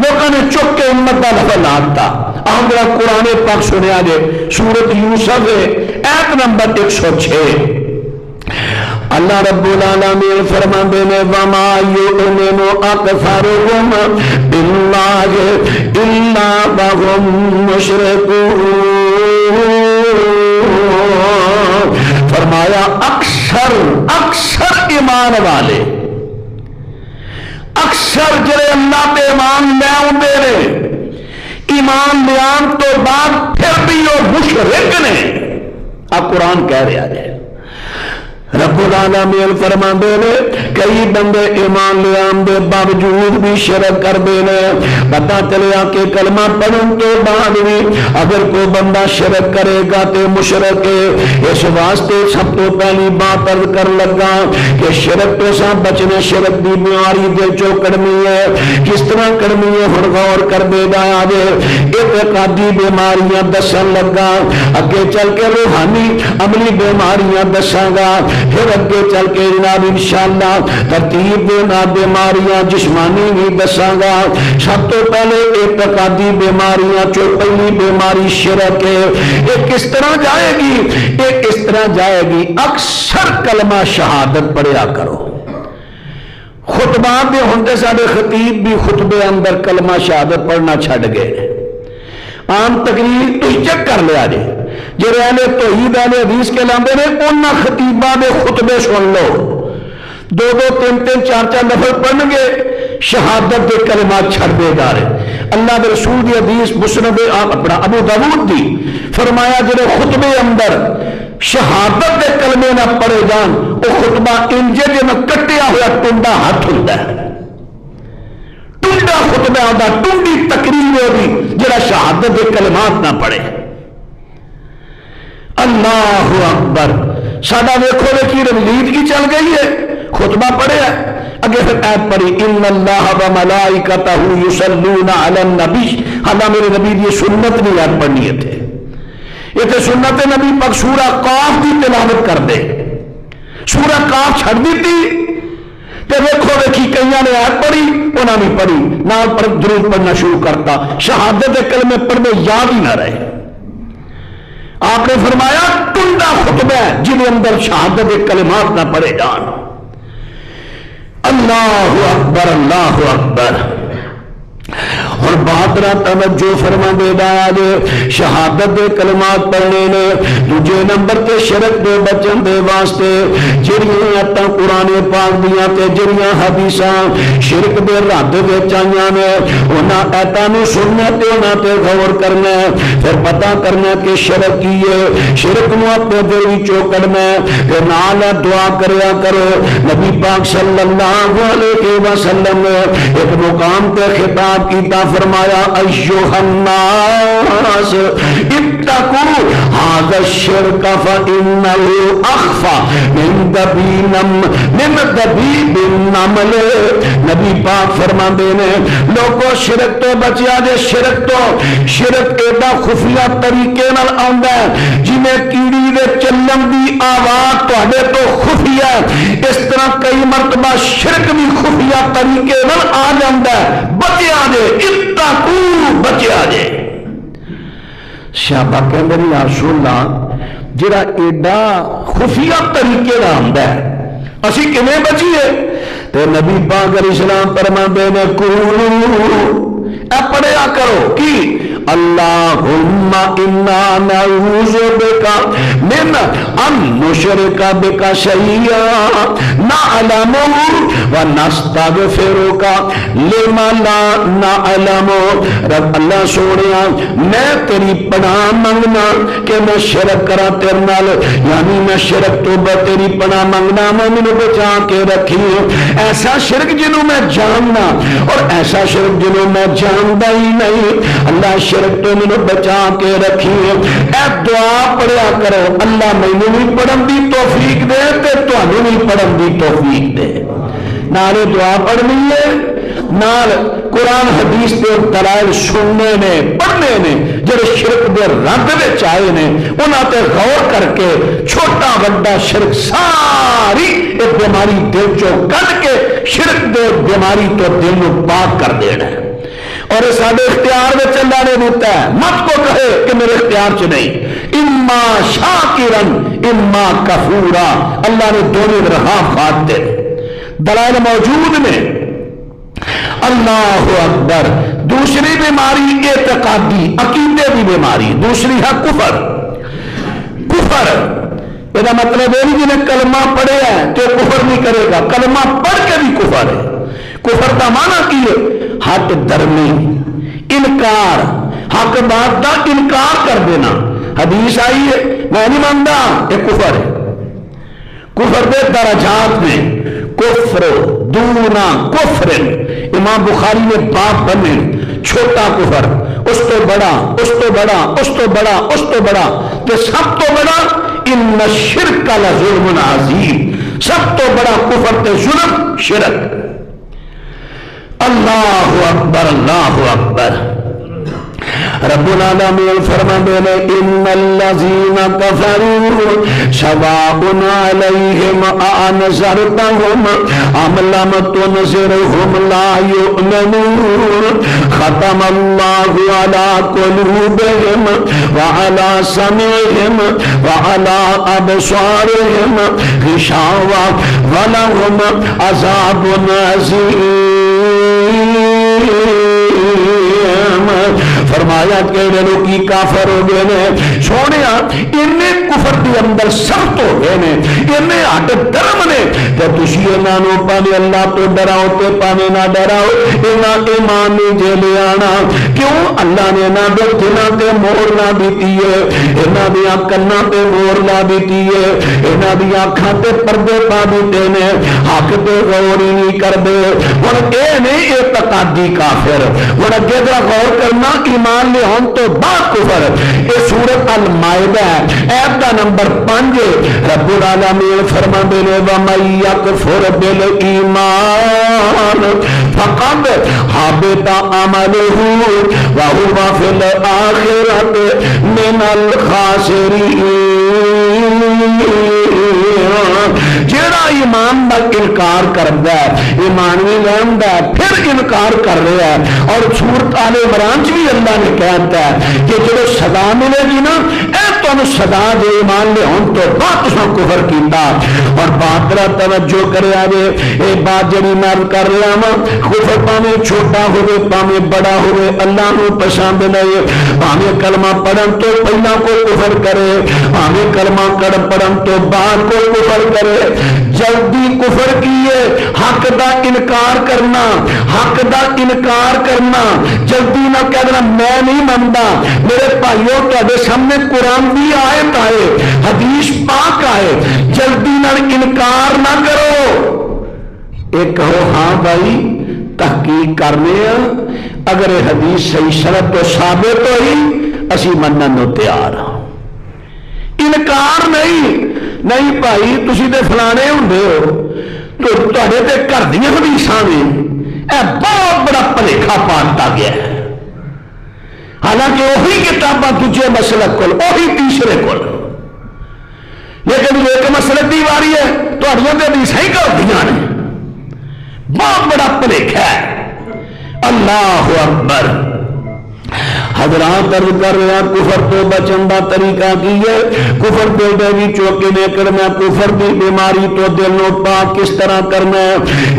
لوگوں نے چک کے امت کا لفظ لا دتا. ہم ذرا قرآن پاک سنیا جے سورت یوسف ایت نمبر 106. اللہ رب العالمین فرماندے نے وما یؤمن اکثرهم باللہ الا وهم مشرکون. فرمایا اکثر ایمان والے, اکثر جڑے اللہ پہ ایمان لے آندے نے, ایمان لے آن تو بعد پھر بھی وہ مشرک نے. اب قرآن کہہ رہا ہے رب العالمین فرماندے نے کئی بندے ایمان لے آندے باوجود بھی شرک کردے نے. پتہ چلیا کہ کلمہ پڑھن تو بعد بھی اگر کوئی بندہ شرک کرے گا تو مشرک ہے. اس واسطے سب تو پہلی بات عرض کر لگا کہ شرک تو سا بچنے, شرک دی بیماری دل چو کڑمی ہے. کس طرح کڑمی ہے ہن غور کر دے جایا جے. اعتقادی بیماریاں دسن لگا, اگے چل کے روحانی عملی بیماریاں دساں گا, پھر اگے چل کے جناب انشاءاللہ ترتیب دینا بیماریاں جسمانی بھی دساں گا. سب تو پہلے اعتقادی بیماریاں چو پہلی بیماری شرک ہے. یہ کس طرح جائے گی؟ یہ کس طرح جائے گی؟ اکثر کلمہ شہادت پڑھیا کرو. خطبات دے ہوندے سارے خطیب بھی خطبے اندر کلمہ شہادت پڑھنا چھڑ گئے. عام تقریر تو چیک کر لیا جی جڑے اہل توحید اہل حدیث کے لاندے نے انہاں خطیباں دے خطبے سن لو, 2-2 3-4 نفر پڑھن گے شہادت دے کلمات چھڑ دے جا رہے. اللہ دے رسول دی حدیث مسند اپنا ابو داؤد دی فرمایا جڑے خطبے اندر شہادت دے کلمے نہ پڑھے جان وہ خطبہ انجے جے میں کٹیا ہوا ٹنڈا ہاتھ ہوندا ہے. ٹنڈا خطبہ ہوندا, ٹنڈی تقریر ہوگی جڑا شہادت دے کلمات نہ پڑھے. اللہ اکبر. سادہ دیکھو دیکھی رمضید کی چل گئی ہے, خطبہ پڑھے ہے اگے پھر ایت پڑھی ان اللہ و ملائکتہ یصلون علی النبی. اللہ میرے نبی دی سنت نہیں یاد پڑھنی ہے تھے, یہ تھے سنت نبی پاک سورہ قاف کی تلاوت کر دے. سورہ قاف چھڑ دیتی تو دیکھو دیکھی کئیاں نے ایت پڑھی انہوں نے پڑھی نال پر درود پڑھنا شروع کرتا, شہادت کلمے پڑھنے یاد ہی نہ رہے. آپ نے فرمایا ٹنڈا خطبہ ہے جن اندر شہادت کلمات نہ پڑھے جان. اللہ اکبر اللہ اکبر. اور بات رہا توجہ فرما دے دایا جے شہادت دے کلمات پڑھنے نے. دوجے نمبر تے شرک دے بچن دے واسطے جڑیاں آیتاں قرآن پاک دیاں تے جڑیاں حدیثاں شرک دے رد وچ آئیاں نے انہاں آیتاں نوں سننا تے انہاں تے غور کرنا, پھر پتہ کرنا کہ شرک کی ہے. شرک نوں اپنے دل وچوں کڈنا تے نال دعا کریا کرو. نبی پاک صلی اللہ علیہ وسلم نے ایک مقام تے خطاب کیتا, فرمایا ایھا الناس اتقوا ھذا الشرک فانہ اخفی من دبیب النمل. نبی پاک فرماندے نے لوگوں شرک تو بچیا جے. شرک ایڈا خفیہ طریقے نال آندا ہے جویں کیڑی دے چلن دی آواز تہاڈے تو خفیہ ہے, اس طرح کئی مرتبہ شرک بھی خفیہ طریقے نال آ جاندا ہے. بچیا جے، اتقو بچیا جے۔ صحابہ کہندے نے یا رسول اللہ جڑا ایڈا خفیہ طریقے دا ہوندا ہے اسی کیویں بچیے؟ تے نبی پاک علیہ السلام فرماندے نے قولوا اے پڑھیا کرو کی اللہم انا نعوذ بک من ان نشرک بک شیئا نعلمہ ونستغفرک لما لا نعلم۔ رب اللہ سونیا میں تیری پناہ منگنا کہ میں شرک کرا تیرے نال، یعنی میں شرک تو تیری پناہ منگنا میں مینوں بچا کے رکھی ایسا شرک جنوں میں جاننا اور ایسا شرک جنوں میں جاندا ہی نہیں، اللہ شرک تو مینوں بچا کے رکھی اے دعا پڑھیا کرو اللہ مینوں بھی پڑھن دی توفیق دے تے تانوں بھی پڑھن دی توفیق دے۔ نالے دعا پڑھنی ہے، نال قرآن حدیث دے دلائل سننے نے پڑھنے نے، جڑے شرک دے رد وچ آئے نے انہاں تے غور کر کے چھوٹا بڑا شرک ساری ایک بیماری دل چوں کڈ کے شرک دے بیماری تو دل نوں پاک کر دینا ہے۔ اور یہ سارے اختیار میں اللہ نے دیتا ہے، مت کو کہے کہ میرے اختیار سے نہیں، اما شاکرن اما کفورا، اللہ نے دونوں رہا خات دے دلائل موجود میں۔ اللہ اکبر۔ دوسری بیماری اعتقادی عقیدے کی بیماری، دوسری ہے کفر۔ کفر یہ مطلب ہے جی نے کلمہ پڑھے ہے تو کفر نہیں کرے گا، کلمہ پڑھ کے بھی کفر ہے۔ کفر کا معنی کی ہے حق درمی، انکار، حق بات کا انکار کر دینا۔ حدیث آئی ہے میں نہیں مانتا، یہ کفر ہے۔ کفر دے درجات میں کفر دونا کفر، امام بخاری نے باب بنے، چھوٹا کفر، اس تو بڑا، اس تو بڑا، اس تو بڑا، اس تو بڑا، تے سب تو بڑا ان الشرک لظلم عظیم، سب تو بڑا کفر تے ظلم شرک۔ اللہ اکبر، اللہ اکبر۔ رب العالمین فرماتے ہیں ان الذین کفروا سواء علیہم اانذرتہم ام لم تنذرہم لا یؤمنون ختم اللہ علی قلوبہم وعلی سمعہم وعلی ابصارہم غشاوہ ولہم عذاب عظیم۔ فرمایا کہ لوکی کافر ہو گئے نے، سونیا انہیں کفر دی اندر سخت ہو گئے نے، انہیں ہٹ درم نے، کہ تسی انہاں نو پاویں اللہ تو ڈراؤ تے پاویں نہ ڈراؤ انہاں ایمان نہیں جے لے آنا۔ کیوں؟ اللہ نے انہاں دے دلاں تے مہر لا دتی ہے، انہاں دی کاناں تے مہر لا دتی ہے، انہاں دی اکھاں تے پردے پا دتے نے، حق تے غور ہی نہیں کردے۔ ہن اے نہیں اعتقادی کافر، ہن اگے دا غور کرنا ایمان لے ہون تو بعد کفر۔ یہ سورۃ المائدہ ایت کا نمبر 5 رب العالمین فرماندے نے وَمَن یکفر بالایمان فقد حبط عملہ وَهُوَ فِی الآخرۃ من الخاسرین۔ جیڑا ایمان کا انکار کرتا ہے، ایمان بھی لیندا ہے پھر انکار کر رہا ہے، اور سورۃ آل عمران بھی اللہ نے کہتا ہے کہ جو سزا ملے گی نا اے تم سزا جو ایمان لے ہون تو بعد تساں کفر کیتا۔ اور بات را توجہ کریا جے، اے بات جڑی میں کر رہا ہاں، کفر پاویں چھوٹا ہوے پاویں بڑا ہوے اللہ نو پسند نہیں، پاویں کلمہ پڑھن تو پہلا کوئی کفر کرے، پاویں کلمہ پڑھن تو بعد کوئی کفر کرے، جلدی کفر کیے حق دا انکار کرنا، حق دا انکار کرنا، جلدی نہ کہنا میں نہیں منتا۔ میرے بھائیوں تہاڈے سامنے قرآن دی آیت آئے، حدیث پاک آئے، جلدی نہ انکار نہ کرو۔ ایک کہو ہاں بھائی تحقیق کرنے ہیں، اگر یہ حدیث صحیح سند تو ثابت ہوئی اسی منن نو تیار ہاں۔ انکار نہیں، نہیں بھائی تسی تے فلانے ہوندے ہو تو تہاڈے تے گھر دیاں حدیثاں نے، اے بہت بڑا بھلیکھا پانتا گیا ہے۔ حالانکہ وہی کتاباں دوجے مسلک کول، وہی تیسرے کول، لیکن ایک مسلک دی واری ہے تہاڈیاں تے حدیثاں ہی گھر دیاں نے، بہت بڑا بھلیکھا ہے۔ اللہ اللہ اکبر. حضرات عرض کر رہا کفر تو بچن دا طریقہ کی ہے. کفر دل دے بھی چوکے نے کرنا. کفر دی بیماری تو دل نو پاک کس طرح کرنا ہے؟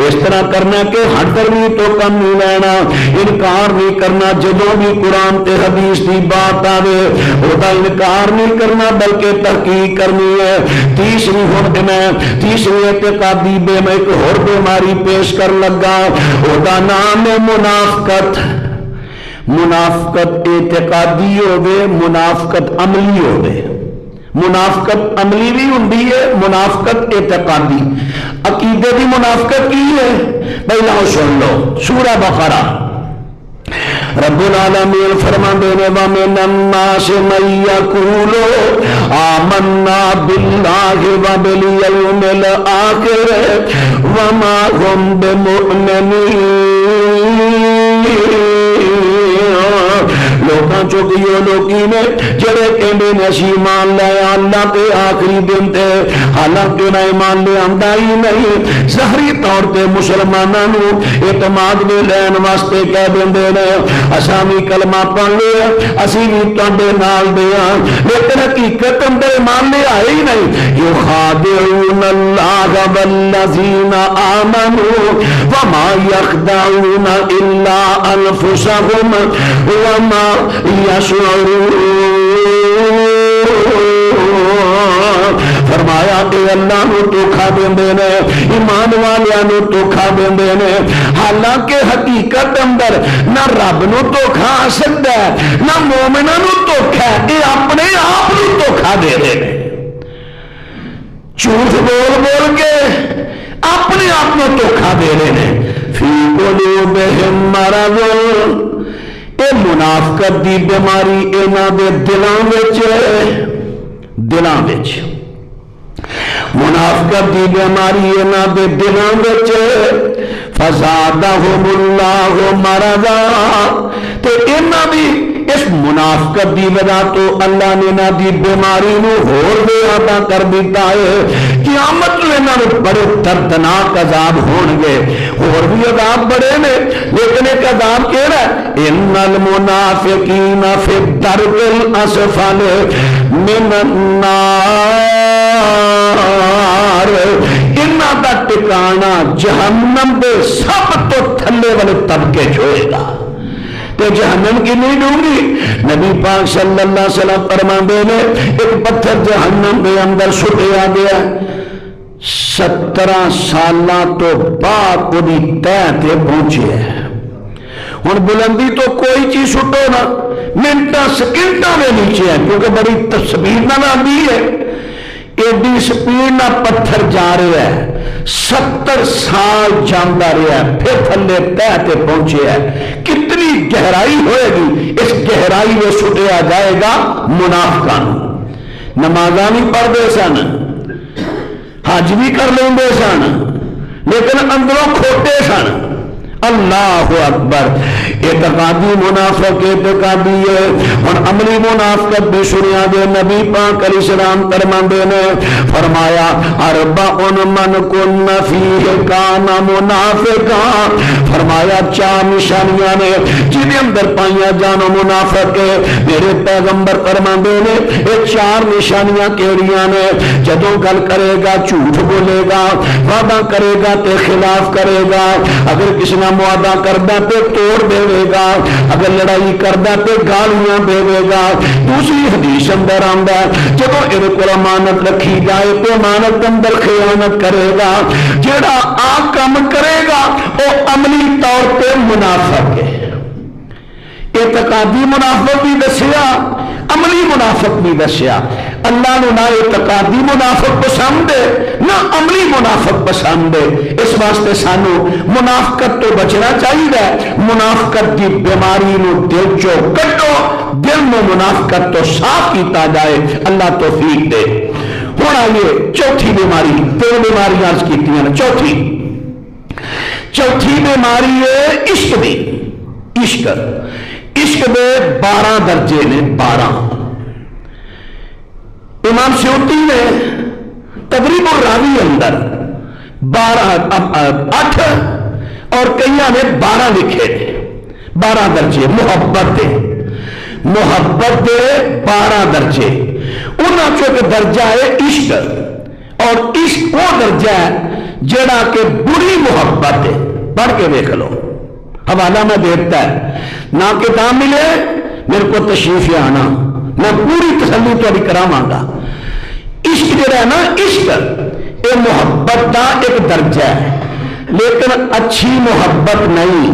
اس طرح کرنا کہ ہر طرح تو کم نہیں لینا, انکار نہیں کرنا. جدوں بھی قرآن تے حدیث دی بات آوے اودا انکار نہیں کرنا بلکہ تحقیق کرنی ہے. تیسری اعتقادی بے میں ایک اور بیماری پیش کر لگا, اودا نام ہے منافقت. منافقت اعتقادی ہوے, منافقت عملی ہوے. منافقت عملی بھی ہوندی ہے, منافقت اعتقادی. عقیدے دی منافقت کی ہے؟ پہلا سن لو سورہ بقرہ. رب العالمین فرماندے نے وَمِنَ النَّاسِ مَن يَقُولُ آمَنَّا بِاللَّهِ وَبِالْيَوْمِ الْآخِرِ وَمَا هُمْ بِمُؤْمِنِينَ. لوکاں چوکیو لوکی نے جڑے کہندے نے اسی ایمان لے اللہ تے آخری دن تے, حالانکہ انہاں ایمان لے آندا ہی نہیں. ظاہری طور تے مسلماناں نو اعتماد میں لین واسطے کہہ دیندے نے اساں وی کلمہ پڑھ لیا, اسی وی تواڈے نال دے ہاں, لیکن حقیقت اندر ایمان لے آئے ہی نہیں. یخادعون اللہ والذین آمنوا وما یخدعون الا انفسهم وما یشعرون. فرمایا کہ اللہ نو دھوکھا دیندے نے, ایمان والیاں نو دھوکھا دیندے نے, حالانکہ حقیقت اندر نہ رب نو دھوکھا آ سکتا ہے نہ مومناں نو دھوکھا ہے. یہ اپنے آپ نو دھوکھا دے دے نے, جھوٹ بول بول کے اپنے آپ نو دھوکھا دے رہے نے. فی قلوبہم مرض, اے منافقت دی بیماری انہاں دے دلاں وچ ہے. دلاں وچ منافقت دی بیماری انہاں دے دلاں وچ فزادہم اللہ مرضا. تے انہاں دی اس منافقت دی وجہ تو اللہ نے انہاں دی بیماری نو ہور زیادہ کر دیتا ہے. قیامت میں انہاں نو بڑے دردناک عذاب ہون گے. اور بھی عذاب بڑے نے, لیکن ایک عذاب کہڑا ہے؟ ان المنافقین فی الدرک الاسفل من النار. انہاں دا ٹکانا جہنم دے سب تو تھلے والے طبقے ہوئے گا. تو جہنم کی نہیں ڈوں گی. نبی پاک صلی اللہ علیہ وسلم فرماندے نے ایک پتھر جہنم کے اندر سٹیا گیا, 17 سالہ تو بعد وہی تہ تے پہنچے ہے. ہن بلندی تو کوئی چیز سٹو نا, منٹاں سیکنڈاں میں نیچے ہے, کیونکہ بڑی تصویر نہ آتی ہے. ایڈی سپیڈ نہ پتھر جا رہا ہے, 70 سال جانا رہا ہے, پھر تھلے تہ تے پہنچے ہے. کتنی گہرائی ہوئے گی؟ اس گہرائی میں سٹیا جائے گا منافقاں. نمازاں نہیں پڑھتے سن, حج بھی کر لیندے سن, لیکن اندروں کھوٹے سن. اللہ اکبر. اعتقادی منافق اعتقادی ہے. اور عملی منافقت بھی سنیا دے. نبی پاک علیہ السلام فرماندے نے فرمایا اربع من کن فیہ کان منافقا. فرمایا 4 نشانیاں نے جن اندر پائیاں جانو منافق ہے. میرے پیغمبر فرماندے نے یہ 4 نشانیاں کیڑیاں نے؟ جدوں گل کرے گا جھوٹ بولے گا, وعدہ کرے گا تے خلاف کرے گا, اگر کسی معاہدہ کردہ تے توڑ دے گا, اگر لڑائی کردہ تے گالیاں دے گا. دوسری حدیث اندر آندا جدوں اے کول امانت رکھی جائے تے امانت اندر خیانت کرے گا. جیڑا آ کم کرے گا وہ عملی طور پہ منافق ہے. اعتقادی منافق بھی دسیا, عملی منافق بھی دسیا. اللہ نو نہ اعتقادی منافق پسند ہے نہ عملی منافق پسند ہے. اس واسطے سانو منافقت تو بچنا چاہیے. منافقت کی بیماری نو دل چو کٹو, دل میں منافقت تو صاف کیتا جائے. اللہ توفیق دے. ہوں آئیے چوتھی بیماری. 3 بیماریاں عرض کیتیاں نے. چوتھی بیماری ہے عشق دی. عشق دے 12 درجے نے. 12. امام سیوطی نے تدریب الراوی اندر 8 اور کئیاں نے 12 لکھے تھے. 12 درجے محبت دے 12 درجے انہاں چوں ایک درجہ ہے عشق، اور عشق وہ درجہ ہے جڑا کہ بری محبت ہے. پڑھ کے دیکھ لو، حوالہ میں دیتا ہے، نہ کتاب ملے میرے کو تشریف آنا، میں پوری تسلی تھوڑی کراواں گا. عشق جڑا ہے نا، عشق یہ محبت کا ایک درجہ ہے، لیکن اچھی محبت نہیں،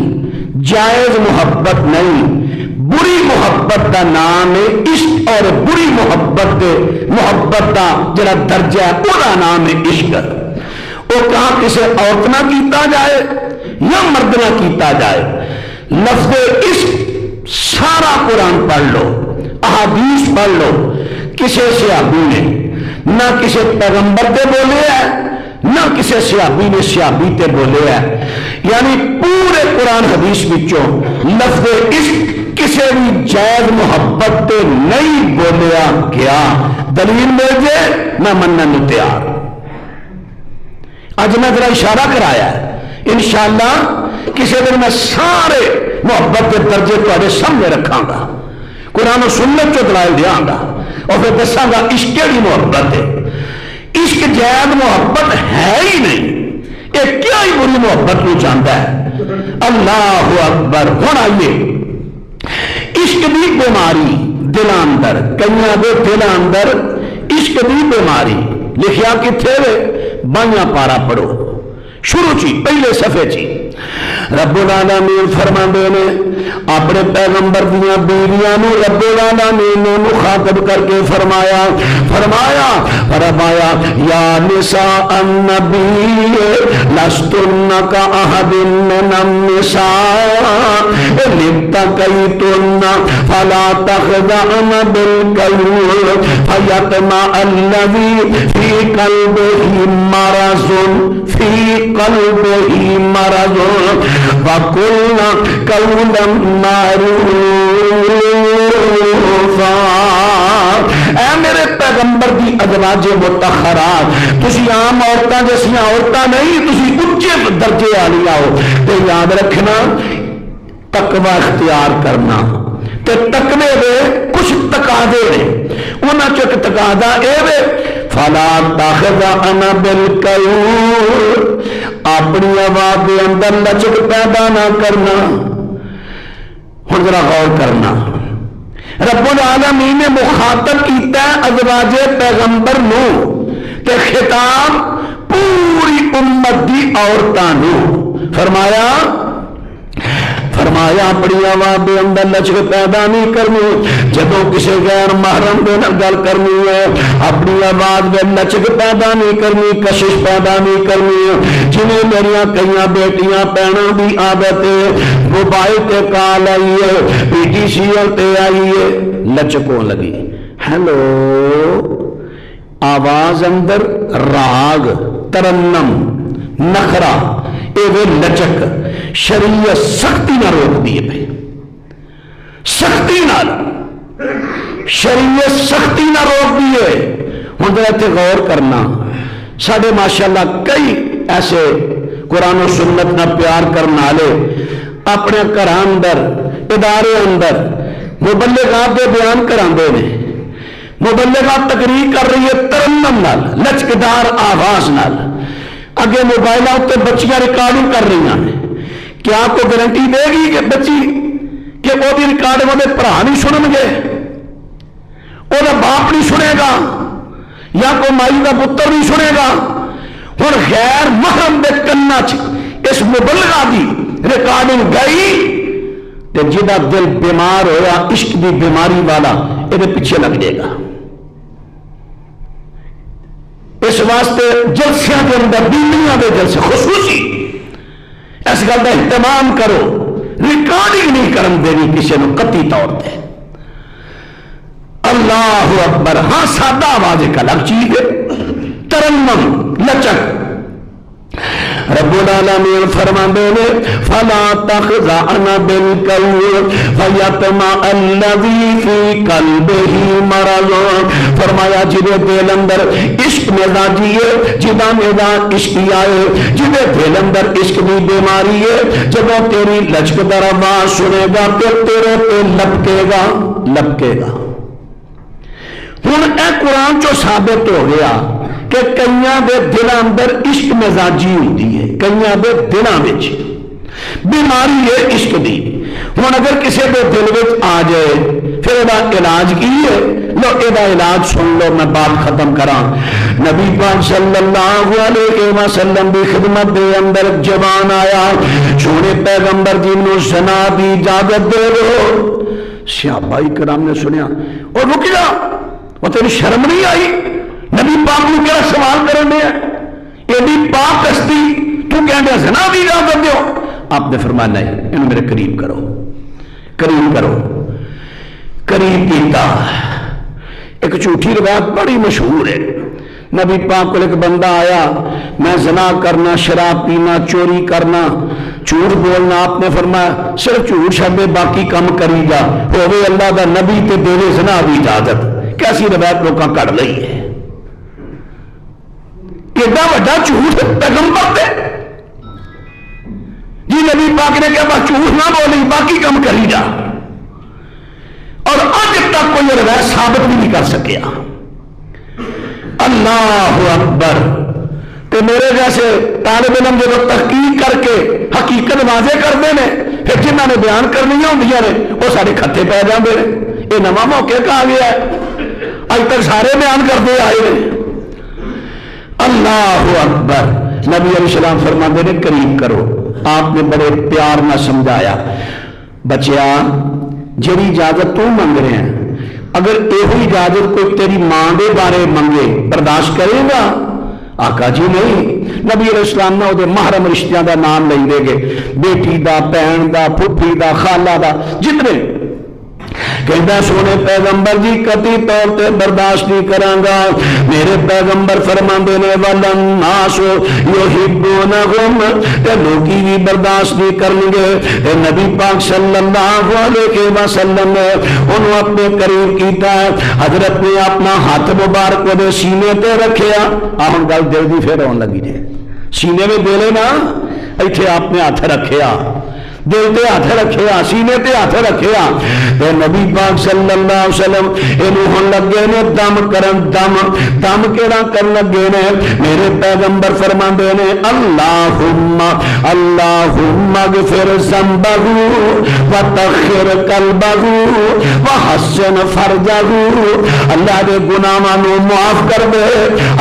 جائز محبت نہیں. بری محبت کا نام ہے عشق، اور بری محبت کا جڑا درجہ ہے وہ نام ہے عشق. وہ کہاں کسی عورت نہ کیتا جائے یا مرد نہ کیتا جائے. لفظ عشق سارا قرآن پڑھ لو، احادیث پڑھ لو، کسی صحابی نے نہ کسی پیغمبر تے بولے ہے، نہ کسی صحابی نے صحابی تے بولے ہے. یعنی پورے قرآن حدیث وچوں لفظ عشق کسی بھی جائز محبت تے نہیں بولیا گیا. دلیل مل جائے میں منن نو تیار. اج میں ذرا اشارہ کرایا ہے، انشاءاللہ کسی دن میں سارے محبت کے درجے تھوڑے سامنے رکھاں گا، قرآن و سنت چو دلائل دیاں گا، اور پھر دساں گا عشق کیڑی محبت ہے. عشق جائز محبت ہے ہی نہیں، یہ کیا ہی بری محبت نو جانتا ہے. اللہ اکبر. ہن آئیے عشق دی بیماری دل اندر، کئیاں دے دل اندر عشق دی بیماری لکھیا کتھے وے؟ 22 پارا پڑھو، شروع چی پہلے صفحے چی. رب العالمین فرماندے نے اپنے پیغمبر دیاں بیویاں نو رب العالمین نے مخاطب کر کے فرمایا یا نساء النبی لستن کاحد من النساء ان اتقیتن فلا تخضعن بالقول فیطمع الذی فی قلبہ مرض وَقُلْنَا قَوْلًا مَعْرُوفًا. اے میرے پیغمبر دی ازواج مطہرات، تسی عام عورتاں جیسیاں عورتاں نہیں، تسی اونچے درجے والی آؤ. تے یاد رکھنا تقوی اختیار کرنا، تے تقوی دے کچھ تقاضے نے، انہاں چوں ایک تقاضا اے وے فلا تخضعن بالقول، اپنی آواز کے اندر لچک پیدا نہ کرنا. ہن ذرا غور کرنا، رب العالمین نے مخاطب کیتا ہے ازواج پیغمبر نو، تے خطاب پوری امت دی عورتاں نو. فرمایا اپنی آواز کے اندر لچک پیدا نہیں کرنی. جدو کسی غیر محرم کے گل کرنی ہے اپنی آواز میں لچک پیدا نہیں کرنی، کشش پیدا نہیں کرنی. جنہیں میرا کئی بیٹیاں بہنوں کی عادت ہے، موبائل تے کال آئی ہے، پی ٹی سی ایل تے آئی ہے، لچکوں لگی. ہیلو، آواز اندر راگ ترنم نخرا اے لچک شریعت سختی نہ روک دیے پہ، سختی نہ شریعت سختی نہ روک دیے. ہوں ذرا اتنے غور کرنا، ساڈے ماشاءاللہ کئی ایسے قرآن و سنت نہ پیار کرنے والے اپنے گھر اندر ادارے اندر مبلغات کے بیان کراندے نے. مبلغات تقریر کر رہی ہے ترنم نال، لچکدار آواز نال، اگے موبائل اتنے بچیاں ریکارڈنگ کر رہی ہیں. کیا کوئی گارنٹی دے گی کہ بچی کہ وہ ریکارڈنگ وہ برا نہیں سنن گے، وہ باپ نہیں سنے گا، یا کوئی مائی کا پتر نہیں سنے گا؟ ہر غیر محرم دے کنا اس مبلغہ دی ریکارڈنگ گئی تے جہاں دل بیمار ہویا عشق دی بیماری والا یہ پیچھے لگ جائے گا. اس واسطے جلسیاں کے اندر بیویاں دے جلسے خصوصی اس گل کا اہتمام کرو، ریکارڈنگ نہیں کرن دینی کسی نے قطعی طور پہ. اللہ اکبر. ہاں سادہ آواز ایک الگ چیز ہے، ترنم لچک. رب العالمین فرماندے نے فلا تخضعن بالقول فیطمع الذی فی قلبہ مرض، فرمایا جدے دل اندر عشق مزاجی ہے، جدا میدان عشقی آئے، جدے دل اندر عشق دی بیماری ہے، جب تیری لچک در آواز سنے گا تو تیرے پہ لپکے گا۔ ہن اے قرآن چو ثابت ہو گیا کہ کئیاں دے دلاں اندر عشق مزاجی ہوتی ہے، کئیاں دے دلاں وچ بیماری ہے عشق دی۔ ہن اگر کسی دے دل وچ آ جائے پھر یہ علاج کی ہے؟ لو یہ علاج سن لو، میں بات ختم کراں۔ نبی پاک صلی اللہ علیہ وسلم کی خدمت دے اندر جوان آیا، سونے پیغمبر جی نو زنا دی اجازت دے دو۔ صحابہ کرام نے سنیا، اور رک جا، وہ تیری شرم نہیں آئی؟ نبی پاک کو کیا سوال کرنے ہیں؟ ایڈی پاک ہستی تو کہنے زنا دی اجازت دیو؟ آپ نے فرمایا نہیں، انہوں میرے قریب کرو، قریب کرو، قریب کیتا۔ ایک جھوٹی روایت بڑی مشہور ہے، نبی پاک کو ایک بندہ آیا، میں زنا کرنا، شراب پینا، چوری کرنا، جھوٹ بولنا، آپ نے فرمایا صرف جھوٹ چھڈے باقی کم کری جا، ہوے اللہ دا نبی تے دے زنا دی اجازت۔ کیسی روایت لوکاں کڑ لئی ہے، ایڈا بڑا جھوٹ پیغمبر تے جی نبی پاک نے کہا بس جھوٹ نہ بولی باقی کم کری جا، اور آج تک کوئی روایت ثابت بھی نہیں کر سکیا۔ اللہ اکبر۔ تو میرے جیسے طالب علم جب تحقیق کر کے حقیقت واضح کرتے ہیں، پھر جنہوں نے بیان کرنی ہوندی نے وہ سارے کھتے پی جاندے ہیں۔ یہ نواں موقع کہا گیا ہے، اج تک سارے بیان کرتے آئے ہیں۔ اللہ اکبر۔ نبی علیہ السلام فرماتے ہیں قریب کرو۔ آپ نے بڑے پیار نہ سمجھایا، بچیا جڑی اجازت تو منگ رہے ہیں، اگر یہ اجازت کوئی تیری ماں دے بارے منگے برداشت کرے گا؟ آقا جی نہیں۔ نبی علیہ السلام نے وہ محرم رشتیاں دا نام لیں دے گے، بیٹی دا، بہن دا، پھوپھی دا، خالہ دا، جتنے کہنا سونے پیغمبر جی قطعی طور تے برداشت نہیں کرانگا۔ میرے پیغمبر فرماندے نے وَالنَّاسُ يُحِبُّونَهُمْ، تے لوگی بھی برداشت نہیں کرنگے۔ تے نبی پاک صلی اللہ علیہ وسلم نے انہوں اپنے قریب کیتا ہے، حضرت نے اپنا ہاتھ مبارک دے سینے تے رکھیا۔ آمن گل دل دی پھر آن لگی جائے، سینے میں دے لینا، ایتھے آپ نے ہاتھ رکھیا، دل تے ہاتھ رکھیا، سینے تے ہاتھ رکھیا، تے نبی پاک صلی اللہ علیہ وسلم انہوں ہن لگے نے دم کرن، دم کیڑا کرن لگے نے؟ میرے پیغمبر فرماندے نے اللہم اغفر ذنبہ وطہر قلبہ وحسن فرجہ، اللہ دے گناہاں نو معاف کر دے،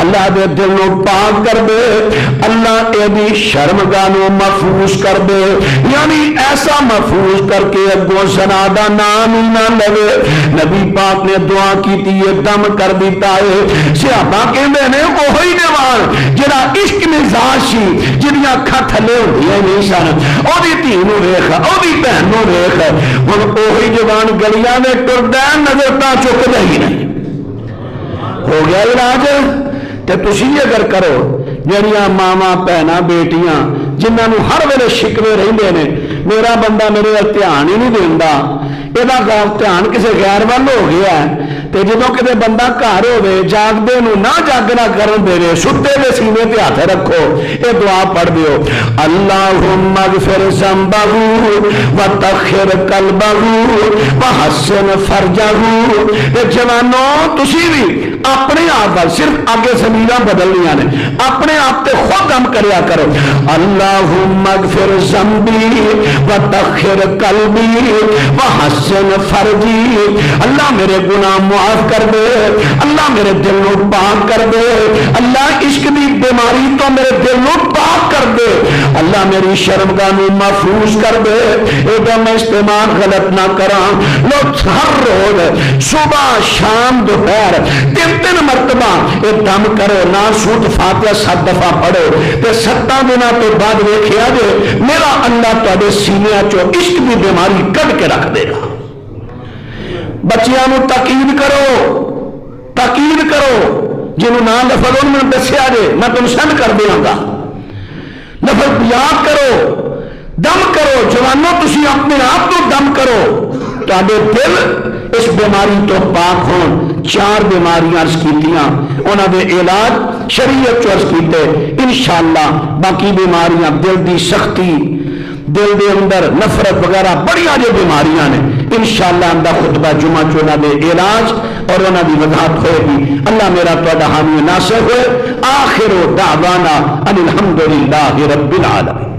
اللہ دے دل نو پاک کر دے، اللہ دی شرمگاہ نو محفوظ کر دے، یعنی ایسا محفوظ کر کے اگوں زنا دا نام ہی نہ لگے۔ نبی پاک نے دعا کی تھی، یہ دم کر دیتا ہے۔ صحابہ کہندے نے وہی جوان جڑا عشق مزاج سی، جڑیاں اکھاں تھلے ہوندیاں نہیں سن، اودی دھی نوں ویکھ، اودی بہن نوں ویکھ، ہن وہی جوان گلیاں وچ ٹردا نظر تا چکدا ہی نہیں۔ ہو گیا علاج۔ تے تسی اگر کرو، جڑیاں ماواں بہناں بیٹیاں جنہاں نوں ہر ویلے شکوے رہندے نے، میرا بندہ میرے دھیان ہی نہیں دیندا، یہ دھیان کسی غیر وال ہو گیا ہے، تے جدوں کتے بندہ گھر ہوے جاگدے نوں نہ جاگنا کرن دے، ستے دے سینے تے ہاتھ رکھو، یہ دعا پڑھ دیو، اللہم اغفر ذنبہ وطہر قلبہ وحسن فرجہ۔ جوانوں تسی بھی اپنے آپ صرف آگے زمیناں بدلنیاں نے، اپنے آپ تے خود کم کریا کرو۔ اللہم اغفر ذنبی وطہر قلبی وحسن فرجی، اللہ میرے گناہ معاف کر دے، اللہ میرے دل نو پاک کر دے، اللہ عشق دی بیماری تو میرے دل نو پاک کر دے، اللہ میری شرمگاہ نو محفوظ کر دے، ایڈا میں استعمال غلط نہ کراں۔ لوگ ہر روز صبح شام دوپہر تین مرتبہ یہ دم کرو، نہ سود فاتحہ 7 دفعہ پڑھو، تے 7 دنوں تو بعد ویکھیا جے میرا اللہ تہاڈے سینیاں چوں عشق دی بیماری کڈ کے رکھ دے گا۔ بچیاں نو تاکید کرو، جنہوں نہ لفظ انہوں نے دسیا جے میں تم سینڈ کر دیاں گا، لفظ بیان کرو، دم کرو جوانوں، تسی اپنے آپ کو دم کرو، تواڈے دل اس بیماری تو پاک ہون۔ 4 بیماریاں عرض کیتیاں، انہاں دے علاج شریعت چ عرض کیتے، انشاءاللہ باقی بیماریاں دل دی سختی، دل دے اندر نفرت وغیرہ بڑی جو بیماریاں نے، انشاءاللہ اندہ خطبہ جمعہ چ انہاں دے علاج اور انہاں دی وضاحت ہوئے گی۔ اللہ میرا تہاڈا حامی ناصر ہوئے۔ آخر دعوانا ان الحمدللہ رب العالمین۔